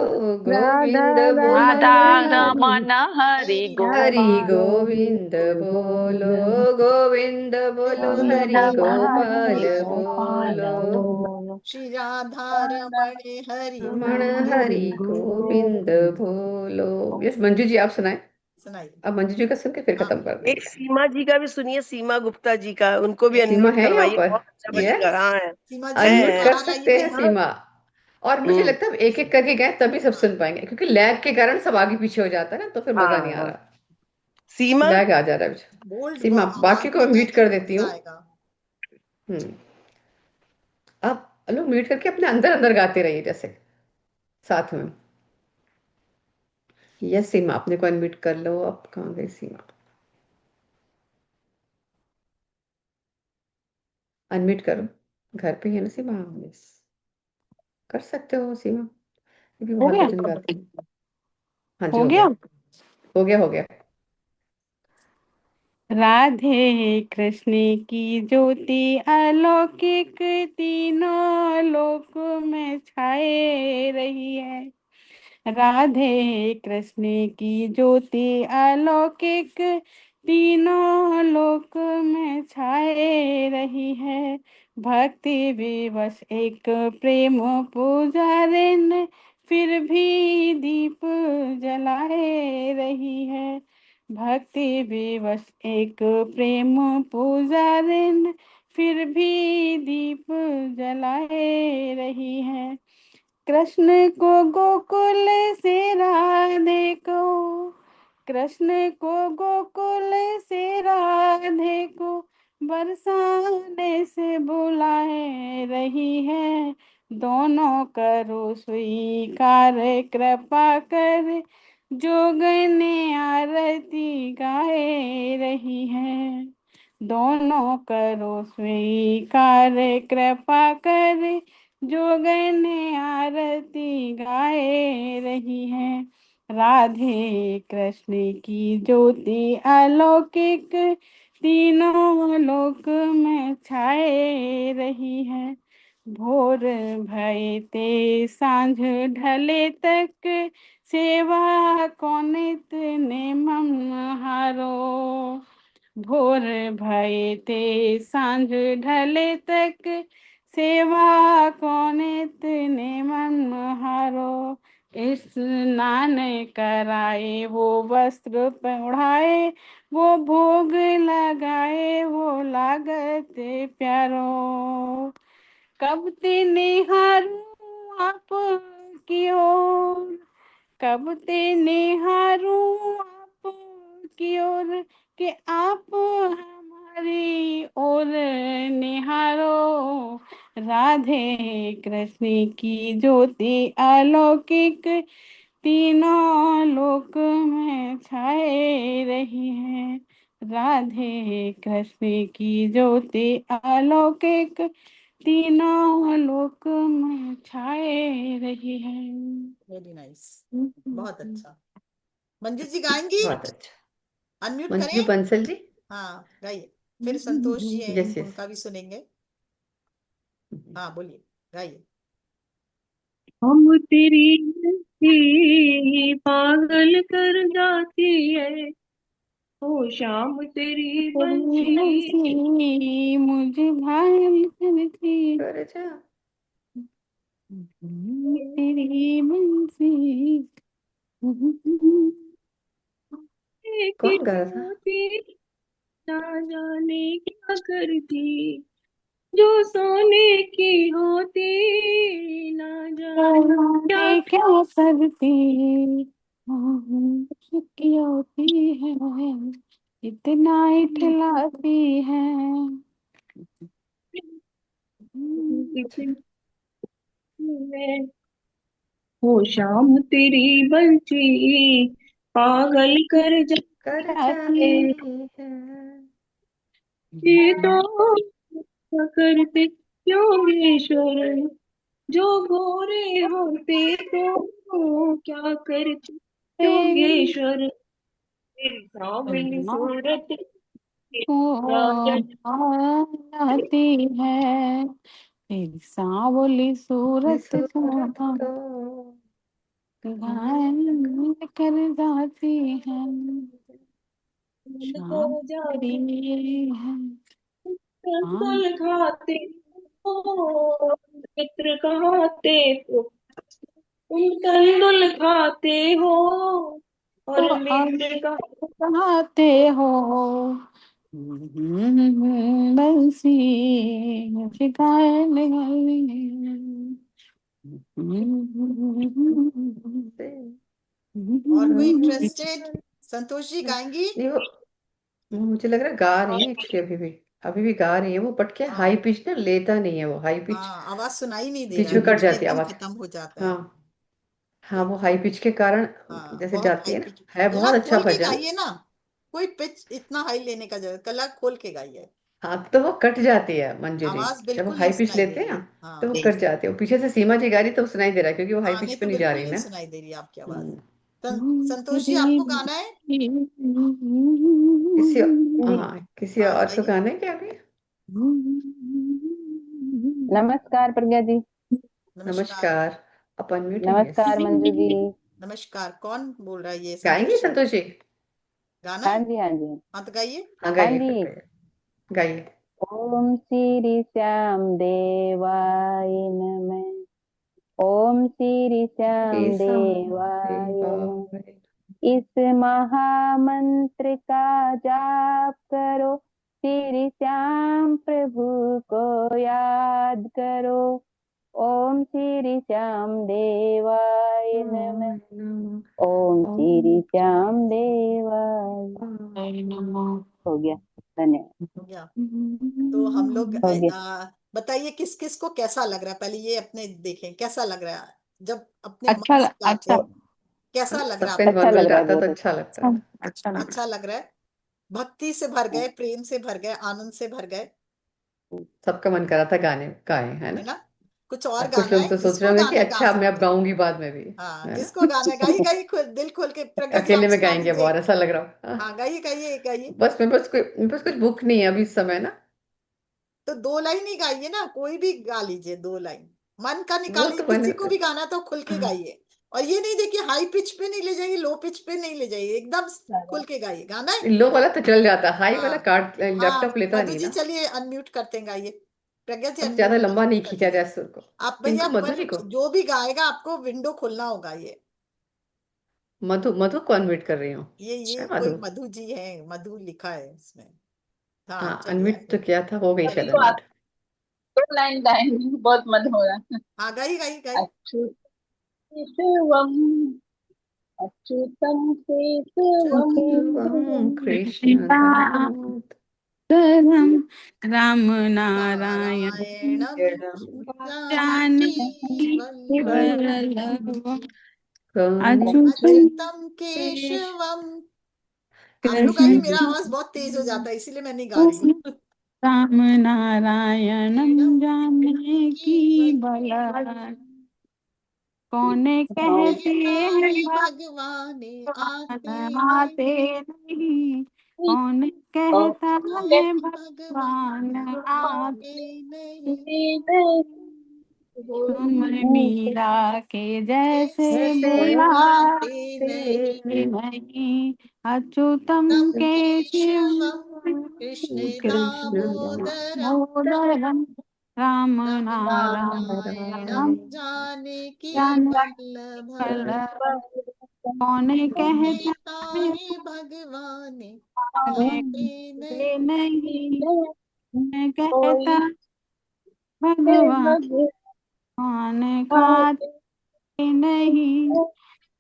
गोविंद बोलो राधा हरि रमन हरि हरि गोपाल गोविंद बोलो, गोविंद बोलो गोविंद हरि हरे गोपाल गोपाल बोलो, बोलो श्री राधा रमण हरि रमण हरि गोविंद बोलो। यस मंजू जी आप सुनाए। सुनाइए। अब मंजू जी का सुन के फिर हाँ, खत्म कर एक देंगे। सीमा जी का भी सुनिए, सीमा गुप्ता जी का, उनको भी सीमा अनम्यूट है यहाँ करवाइए, पर? बहुत अच्छा बजेगा। यस, हाँ है सीमा जी अनम्यूट कर बाहर सकते हैं आइए। सीमा। और मुझे लगता है एक एक करके गए तभी सब सुन पाएंगे, क्योंकि लैग के कारण सब आगे पीछे हो जाता है ना, तो फिर मजा नहीं आ हाँ रहा, सीमा लैग आ जा रहा है मुझे। बोल्ड सीमा बाकी आवाज को में म्यूट गाएंगे कर तो देती मजा हूँ। आएगा। हम्म, आप लोग म्यूट करके अपने अंदर अंदर गाते रहिए जैसे साथ में। यस सीमा अपने को अनम्यूट कर लो। अब कहाँ गई सीमा? अनम्यूट करो, घर पे ही है ना सीमा? यस कर सकते हो सीमा, क्योंकि हो बहुत गया भजन गाती है। हाँ जी हो हो गया। गया, हो गया हो गया। राधे कृष्ण की ज्योति अलौकिक तीनों लोक में छाए रही है। राधे कृष्ण की ज्योति अलौकिक तीनों लोक में छाए रही है। भक्ति विवश एक प्रेम पुजारिन फिर भी दीप जलाए रही है। भक्ति विवश एक प्रेम पुजारिन फिर भी दीप जलाए रही है। कृष्ण को गोकुल से राधे को, कृष्ण को गोकुल से राधे को बरसाने से बुलाए रही है। दोनों करो स्वीकार कृपा कर जोगने आरती गाए रही है। दोनों करो स्वीकार कृपा कर जोगने आरती गाए रही है। राधे कृष्ण की ज्योति अलौकिक तीनों लोक में छाए रही है। भोर भये ते सांझ ढले तक सेवा को नित नेम हारो। भोर भये ते सांझ ढले तक, सेवा कौन इतने मन हारो। स्नान कराए वो वस्त्र पहनाए, वो भोग लगाए वो लागत प्यारो। कब ते निहारूं आप की ओर, कब ते निहारूं आप की ओर, कि आप हमारी ओर निहारो। राधे कृष्ण की ज्योति अलौकिक, तीनों लोक में छाए रही है। राधे कृष्ण की ज्योति अलौकिक, तीनों लोक में छाए रही है। वेरी नाइस, बहुत अच्छा। मंजू जी गाएंगी? बहुत अच्छा। अनम्यूट मंजू करें। बंसल जी। हाँ गाइए, फिर संतोष जी हैं, यस यस। उनका भी सुनेंगे। हाँ बोलिए, गाइए। हम तेरी ही पागल कर जाती है, ओ शाम तेरी तेरी बंसी बंसी मुझे घायल करती, करे जा। तेरी बंसी। की कौन गा रहा था? होती, ना जाने क्या करती, जो सोने की होती, ना जाने क्या जाने क्या करती, की होती है, इतना इठलाती है। अच्छा। मैं, ओ शाम तेरी बंसी पागल कर कर जाती जाए, जाती है। ये तो क्या करते योगेश्वर, जो गोरे होते तो क्या करते योगेश्वर, तेरी सावली सूरत राजन आती है, तेरी सांवली ये सूरत सूरत को को घायल कर जाती है। शाम कर जाती, तेरी है, शाम कंदल खाते हो मित्र कहाते तो, तुम कंदुल खाते हो तो और और मित्र का कहते हो। बंसी मुझे घायल से। और कोई कर। इंटरेस्टेड? संतोष जी गाएंगी? नहीं वो मुझे लग रहा है गा रही है एक्चुअली, अभी भी गा रही है वो, बट क्या हाई हाँ पिच ना लेता नहीं है वो, हाई पिच हाँ, आवाज सुनाई नहीं दे बीच रहा, में कट बीच में जाती है एकदम आवाज। खत्म हो जाता है। हाँ हाँ, वो हाई पिच के कारण हाँ जैसे बहुत जाती हाई है ना। पिच। है गला बहुत अच्छा खोल के भजन। गाइए ना, कोई पिच इतना हाई लेने का जरूरत, गला खोल के गाइए। हाँ तो वो कट जाती है मंजू जी, आवाज जब वो बिल्कुल हाई नहीं पिच सुनाई दे लेते हैं रही ना है। तो वो हाँ कट जाती है। वो पीछे से सीमा जी गा रही तो वो सुनाई दे रहा है क्योंकि वो हाई हाँ, पिच नहीं पे तो नहीं जा बिल्कुल रही नहीं ना। सुनाई दे रही आपकी आवाज। हम्म, संतोष जी आपको गाना है? किसी हाँ किसी हाँ और को गाइए। गाना है क्या अभी? नमस्कार प्रज्ञा जी। नमस्कार। नमस्कार। आप अनम्यूट हैं? यस। नमस्कार मंजू जी। नमस्कार, कौन बोल रहा है? ये गाएंगे संतोष जी? संतोष जी? गाना हाँ है? जी हाँ जी हाँ तो गाइए। हाँ हाँ गाइए, फिर जी। गाइए, गाइए। ओम श्री श्याम देवाय नमः। ओम श्री श्याम देवाय नमः। इस महामंत्र का जाप करो, श्री श्याम प्रभु को याद करो। ओम श्री श्याम देवाय नमः। ओम श्री श्याम देवाय। हो गया, धन्यवाद। हो गया। तो हम लोग हो गया। बताइए किस किस को कैसा लग रहा है, पहले ये अपने देखें कैसा लग रहा है जब अपने मन अच्छा से गाते अच्छा हैं। कैसा लग रहा है सबका आपको? अच्छा इन्वॉल्व लग रहा है, गाता तो बहुत अच्छा अच्छा। लगता है। अच्छा लग अच्छा लग रहा है? भक्ति से भर गए, प्रेम से भर गए, आनंद से भर गए, सबका मन कर रहा था गाने गाएं, है है ना। ना? कुछ और अब कुछ गाना लोग है, तो सोच रहे जिसको होंगे कि गाना है गा अच्छा मैं अब सकते हैं। गाऊंगी बाद में भी, हाँ है ना। जिसको गाना है गाइए गाइए, दिल खोल के। प्रज्ञा जी आप अकेले में सुना गाएंगे दीजिए। बहुत ऐसा लग रहा हो। हाँ गाइए गाइए गाइए। बस मेरे पास कुछ बुक नहीं है अभी इस समय ना। तो दो लाइन ही गाइए ना, कोई भी गा लीजिए, दो लाइन मन का वो निकालिए, तो मैंने किसी को भी गाना तो खुल के गाइए। और ये नहीं देखिए हाई पिच पे नहीं ले जाइए, लो पिच पे नहीं ले जाइए, एकदम खुल के गाइए। गाना है? लो वाला तो चल जाता, हाई वाला हाँ काट हाँ, लैपटॉप लेता मधु नहीं जी ना। चलिए अनम्यूट करते हैं, गाइए। प्रज्ञा जी अब ज्यादा लंबा नहीं कर खींचा दिया जाए सुर को। आप भैया, इनको, पर मधुरी को, जो भी गाएगा आपको विंडो खोलना होगा। ये मधु मधु को अनम्यूट कर रही हूँ। ये मधु, कोई मधु जी है, मधु लिखा है इसमें। हाँ हाँ चलिए अनम्यूट तो किया था, हो गई अभी शायद तो अनम्यूट। दो लाइन गाएंगे, बहुत मन हो रहा है। हाँ गाइए गाइए गाइए। केशवम अच्युतम केशवम शिवम कृष्ण दामोदर तरम राम नारायण नारायणं जानकी जानकी वल्लभं वल्लभ अच्युतम अच्युतं केशवं। आप लोग गाइए, कृष्ण मेरा आवाज बहुत तेज हो जाता है इसीलिए मैं नहीं गा रही हूँ। राम नारायणम जानकी वल्लभ। कौन कहते हैं नहीं भगवान आते आते नहीं, नहीं, कौन कहता है भगवान आते आते नहीं। तुम मीरा के जैसे जैसे बुलाते बुलाते नहीं, नहीं। अच्युतम तम केशव केशवम कृष्ण कृष्ण दामोदरम मोदरम राम राम नारायणं नारायणम जानकी जानकी वल्लभं। वल्लभ। कौन कहता कहता है है भगवान आने आते दे नहीं, नहीं, मैं कोई कहता भगवान कौन खाते नहीं।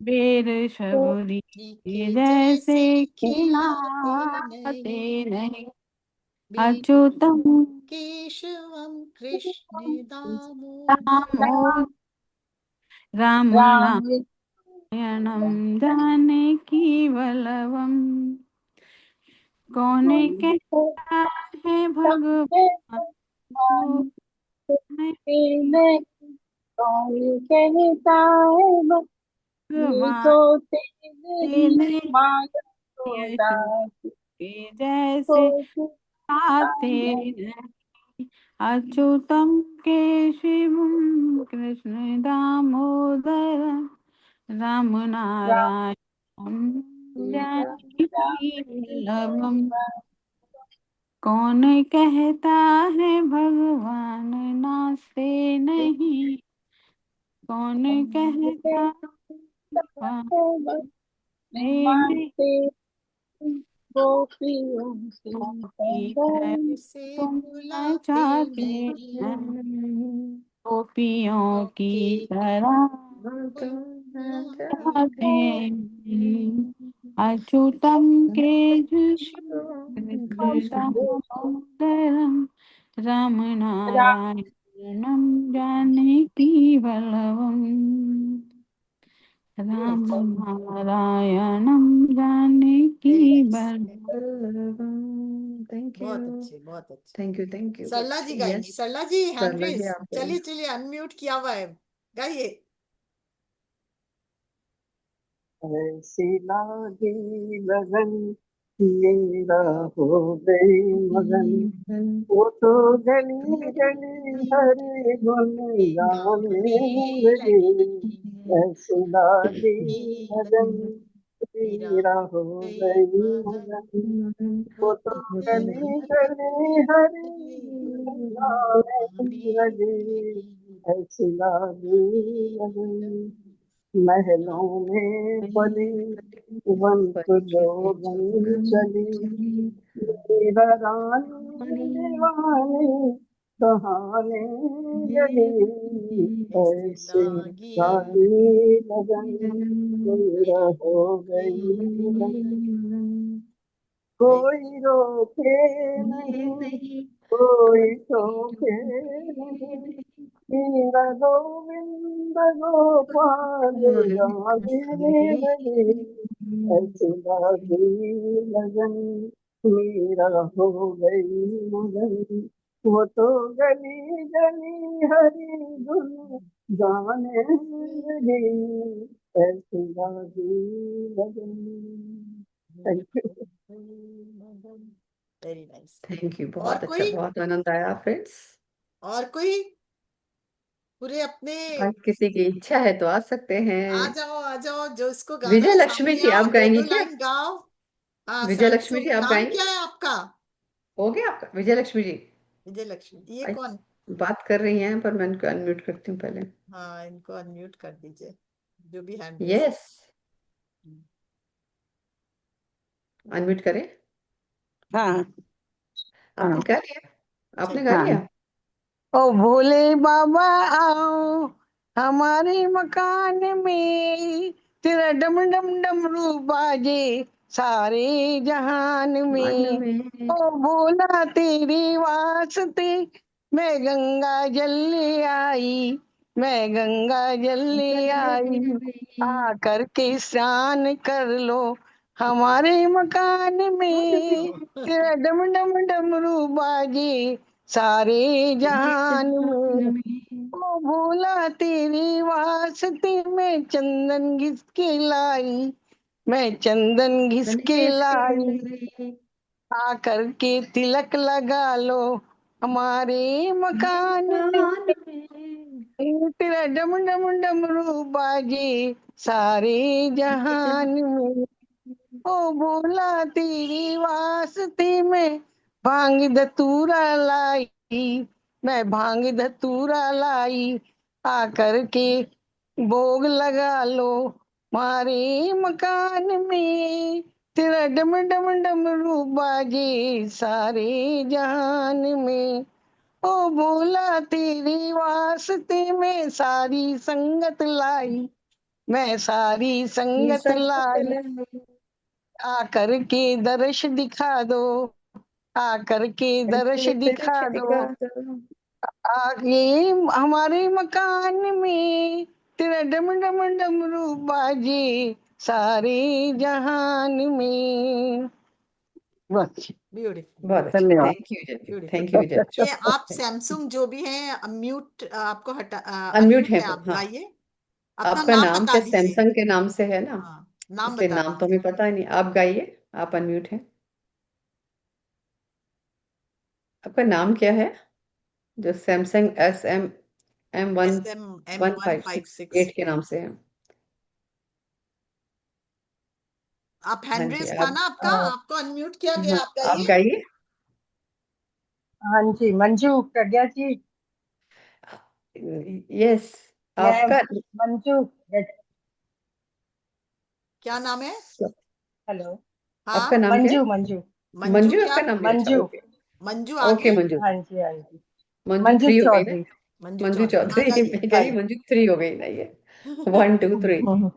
बेर शबरी जी के के जैसे जैसे खिलाते खिलाते नहीं, नहीं। बिनु अच्युतम केशवम कृष्ण दामोदर। दामोदर राम नारायणम जानकी वल्लभम। कौन कहता है भगवान को नहीं, कौन कहता है ये भगवान तो तेरी नहीं माया यशोदा दास के जैसे को आते नहीं। अच्युतम केशवम कृष्ण दामोदर राम नारायण जानकी वल्लभम। कौन कहता है भगवान नाचते नहीं, कौन कहता भगवान नहीं। मानते गोपियों से गोपी है से तुम बुलाते नचाते नहीं, हैं गोपियों की की तरह बुलाते गाते हैं। अच्युतम कृष्ण दामोदरम राम नारायणम जानकी वल्लभम। राम नारायणम जानकी वल्लभम। थैंक यू, बहुत अच्छे बहुत अच्छे। थैंक यू, थैंक यू सरला बच्चे। जी गाएंगी, यस, सरला जी हैंड सरला जी रेज। आप चलिए चलिए अनम्यूट किया हुआ है, गाइए। ऐसी लागी लगन मेरा हो गई मगन, वो तो गली गली हरे गुन गाने गाने लगी। लगी, ऐसी लागी लगन लगन मेरा मेरा हो गई गई मगन, मगन, वो वो तो तो गली गली गली हरे गली गुन गाने गाने लगी। लगी। ऐसी लागी लगन महलों में पली वन जोगन चली, मेरा रानी दीवानी कहाने लगी। ऐसे ऐसे लागी लागी लगन मेरा हो गई लगन, कोई रोके नहीं कोई टोके नहीं, मेरा गोविंद गोपाल गाने लगे। ऐसी लागी लगन मेरा हो गई मगन, वो तो गली गली हरी धुन गाने लगी। ऐसी लागी लगन। Thank you. Very nice. Thank you, और बहुत अच्छा, कोई, बहुत आनंद आया फ्रेंड्स। और कोई पूरे अपने। आज किसी की इच्छा है तो आ सकते हैं। आ जाओ, जो इसको गाना विजय है लक्ष्मी सामने जी, आओ, आप दो गाएंगी दो क्या? लाइन गाओ। हाँ, विजय लक्ष्मी जी, सैमसंग, आप नाम गाएंगे? क्या है आपका? हो गया आपका विजय लक्ष्मी जी? विजय लक्ष्मी, ये आई, कौन? बात कर रही हैं पर मैं इनको अनम्यूट करती हूँ पहले। हाँ, इनको अनम्यूट कर दीजिए, जो भी हैंड रेस। यस, अनम्यूट करें। हाँ आपने हाँ कर लिया? आपने चलिए। कर हाँ। लिया? ओ भोले बाबा आओ हमारे मकान में, तेरा डम डम डमरू बाजे सारे जहान मन में। में ओ भोला तेरे वास्ते मैं गंगा जल ले आई, मैं गंगा जल ले आई। जल आ करके स्नान कर लो हमारे मकान में, तेरा डम डम डमरू बाजे सारे जहान में। में ओ भोला तेरी वास्ते मैं चंदन घिस के लाई, मैं चंदन घिस मन के किसके लाई। लिए? आ करके तिलक लगा लो हमारे मकान में, मकान में तेरा डम डम डमरू बाजे सारे जहान में। ओ भोला तेरी वास्ते में भांग धतूरा लाई, मैं भांग धतूरा लाई। आकर के भोग लगा लो मारे मकान में, तेरा डम डम डमरू बाजे सारे जहान में। ओ भोला तेरी वास्ते में सारी संगत लाई, मैं सारी ये संगत संगत लाई। लाई। आकर के दर्श दिखा दो, आकर के दर्श करके दिखा दर्श दो। दिखा दो। आगे हमारे मकान में तेरा डम डम डमरू बाजे सारे जहान में। बस। ब्यूटीफुल, बहुत अच्छा, ब्यूटीफुल, धन्यवाद। Thank you Vijay ji, beautiful. Thank you Vijay ये आप जी। सैमसंग जो भी है, म्यूट आपको हटा, अनम्यूट अनम्यूट है है, वो, आप हाँ। गाइए, अपना आपका नाम नाम बता क्या दीजिए। सैमसंग के नाम से है ना, हाँ, नाम इसलिए बता नाम तो दीजिए। हमें पता ही नहीं। आप गाइए, आप अनम्यूट हैं। आपका नाम क्या है? जो Samsung M one SM one one five five six six eight के नाम से है। आप हाँ हैंड जी, रेस था ना आपका, आपको अनम्यूट किया गया, हाँ, आप आप गाइए। गाइए। हाँ जी, मंजू प्रज्ञा जी। यस, मैं आपका मंजू। क्या नाम है? हेलो। आपका हाँ, नाम क्या है? मंजू मंजू। मंजू मंजू क्या? आपका नाम है? अच्छा, मंजू। ओके। मंजू ओके आगे। मंजू। हाँ जी हाँ जी। मंजू मंजू 3 हो गई ना? चौधरी। मंजू मंजू चौधरी, हाँ चौधरी गाइए। मैं कह रही मंजू 3 हो गई ना, ये 1 2 3। हम्म,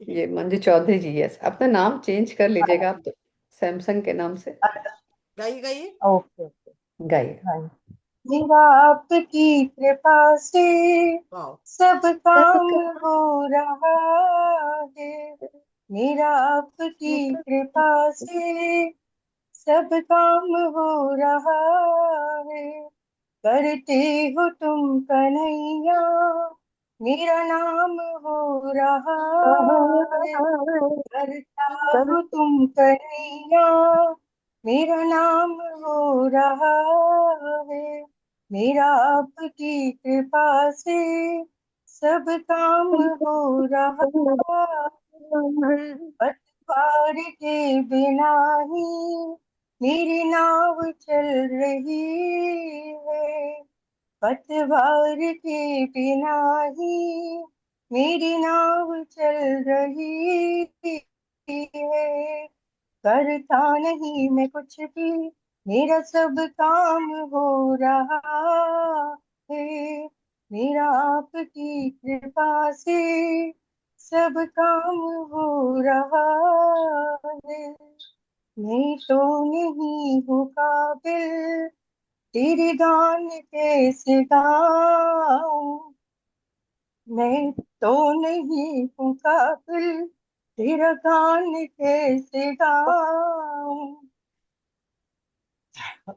ये मंजू चौधरी जी, यस, अपना नाम चेंज कर हाँ लीजिएगा आप जी। तो, सैमसंग के नाम से गाइए, गाइए। Okay okay. गाइए। हाँ जी। मेरा आपकी कृपा से वाह। सब काम सबका हो रहा है, मेरा आपकी कृपा से सब काम हो रहा है। करते हो तुम कन्हैया मेरा नाम हो रहा है, करता हो तुम कन्हैया मेरा नाम हो रहा है। मेरा आपकी कृपा से सब काम हो रहा है। पतवार के बिना ही मेरी नाव चल रही है, पतवार के बिना ही मेरी नाव चल रही है। करता नहीं मैं कुछ भी, मेरा सब काम हो रहा है। मेरा आपकी कृपा से सब काम हो रहा है। मैं तो नहीं हूँ काबिल तेरे गान कैसे गाऊं, मैं तो नहीं हूँ काबिल तेरा गान कैसे गाऊं।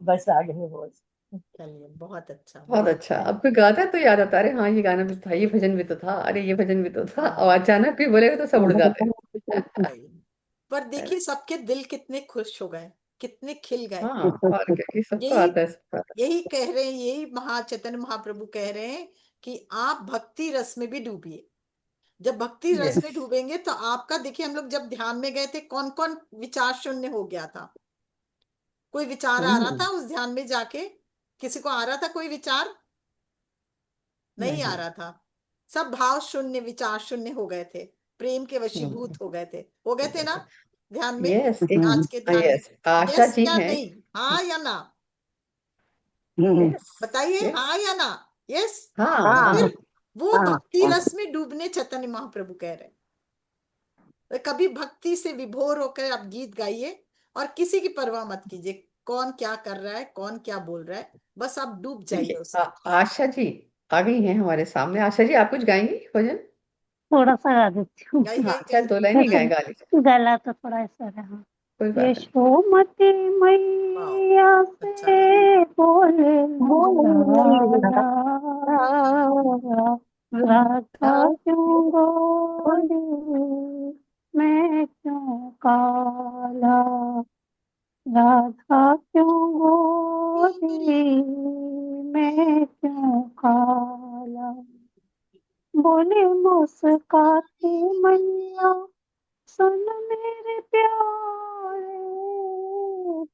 बस आगे नहीं बोल सकती। चलिए, बहुत अच्छा, बहुत बहुत अच्छा, अच्छा। अब कोई गाता है तो याद आता है, अरे हाँ ये गाना भी तो था, ये भजन भी तो था, अरे ये भजन भी तो था, और हाँ, अचानक भी बोलेगा तो सब उड़ जाते हैं। सही। पर है ना? देखिए, सबके दिल कितने खुश हो गए, कितने खिल गए। हाँ, और क्या कि सबको यही आता है, सबको आता यही कह रहे हैं, यही चैतन्य महाप्रभु कह रहे हैं कि आप भक्ति रस में भी डूबिए। जब भक्ति रस Yes. में डूबेंगे तो आपका, देखिए हम लोग जब ध्यान में गए थे, कौन कौन विचार शून्य हो गया था? कोई विचार आ रहा था उस ध्यान में जाके? किसी को आ रहा था कोई विचार? नहीं आ रहा था। सब भाव शून्य, विचार शून्य हो गए थे, प्रेम के वशीभूत हो गए थे ना ध्यान में? Yes. आज के ध्यान में Yes. आशा यस जी या हैं। नहीं, हाँ या ना? Yes. बताइए, Yes. हाँ या ना? यस। हाँ तो हाँ फिर वो हाँ भक्ति रस में डूबने चैतन्य महाप्रभु कह रहे हैं। तो कभी भक्ति से विभोर होकर आप गीत गाइए और किसी की परवाह मत कीजिए कौन क्या कर रहा है, कौन क्या बोल रहा है, बस आप डूब जाइए देखिए, उसमें। आशा जी आ गई हैं हमारे सामने। आशा जी, आप कुछ गाएंगी भजन? थोड़ा सा गा देती हूँ। गाई हाँ, गाई चाहे गाई। 2 लाइन ही गाएं, गा लीजिए, गला तो थोड़ा ऐसा है। हाँ। कोई बात नहीं। यशोमती वाह, मैया अच्छा गाया। से बोले बोल लाला, राधा क्यों गोरी, मैं क्यों काला, राधा क्यों गोरी, मैं क्यों काला, बोले मुस्काती मैया सुन मेरे प्यारे,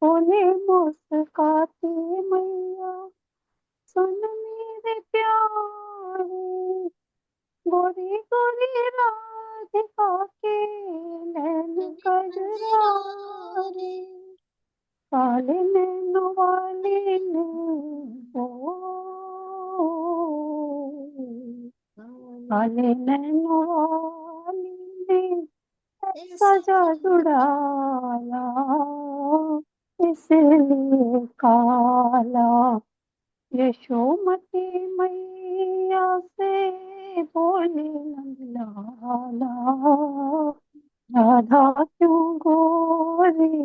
बोले मुस्काती मैया सुन मेरे प्यारे, गोरी गोरी राधिका के नैन कजरारे, काले नैनों वाले ने ओ, काले नैनों वाली ने सजा जुड़ाया, इसलिए काला, यशोमती मैया से बोले लाला, राधा क्यों गोरी,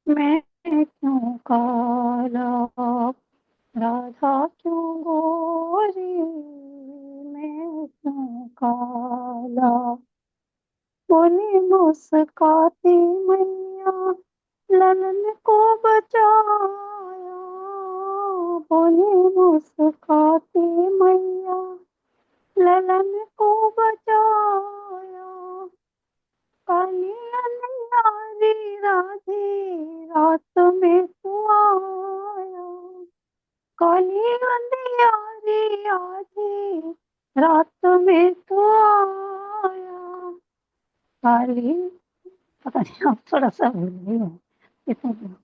मैं क्यों काला, राधा क्यों गोरी, मैं क्यों काला, बोली मुस्काती मैया ललन को बचाया, बोली मुस्काती मैया ललन को बचाया, काली अंधियारी राधी रात में तू आया, काली अंधियारी आधी रात में तू आया, काली, पता नहीं आप थोड़ा सा भूल गई हो इतना।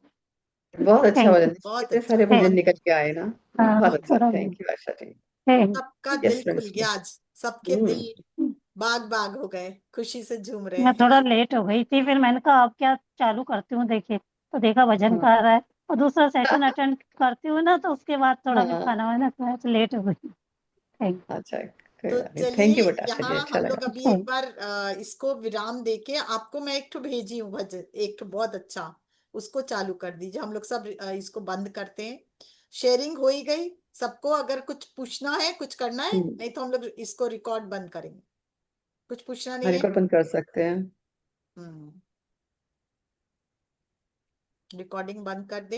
बहुत अच्छा थैंक भजन, यू। बहुत कितने अच्छा, सारे भजन बहुत निकल के आए ना। हाँ बहुत अच्छा, थोड़ा thank you Asha ji. Thank सबका यस दिल खुल फ्रेंड्स। गया आज, सबके दिल बाग बाग हो गए, खुशी से झूम रहे मैं हैं। थोड़ा लेट हो गई थी, फिर मैंने कहा अब क्या चालू करती हूँ, देखे तो देखा भजन का आ रहा है और दूसरा सेशन अटेंड करती हूँ ना, तो उसके बाद थोड़ा फिर हाँ, खाना वाना खाया तो लेट हो गई। थैंक अच्छा, कोई तो बात नहीं, चलिए, थैंक यू बेटा, आशा जी, यहाँ अच्छा हम लगा। लोग अभी एक बार इसको विराम देके आपको मैं एक ठो भेजी हूँ भजन, एक ठो बहुत अच्छा, उसको चालू कर दीजिए। हम लोग सब इसको बंद करते हैं। शेयरिंग हो ही गई सबको, अगर कुछ पूछना है, कुछ करना है, नहीं तो हम लोग इसको रिकॉर्ड बंद करेंगे। कुछ पूछना नहीं है? रिकॉर्ड बंद कर सकते हैं। रिकॉर्डिंग बंद कर दे।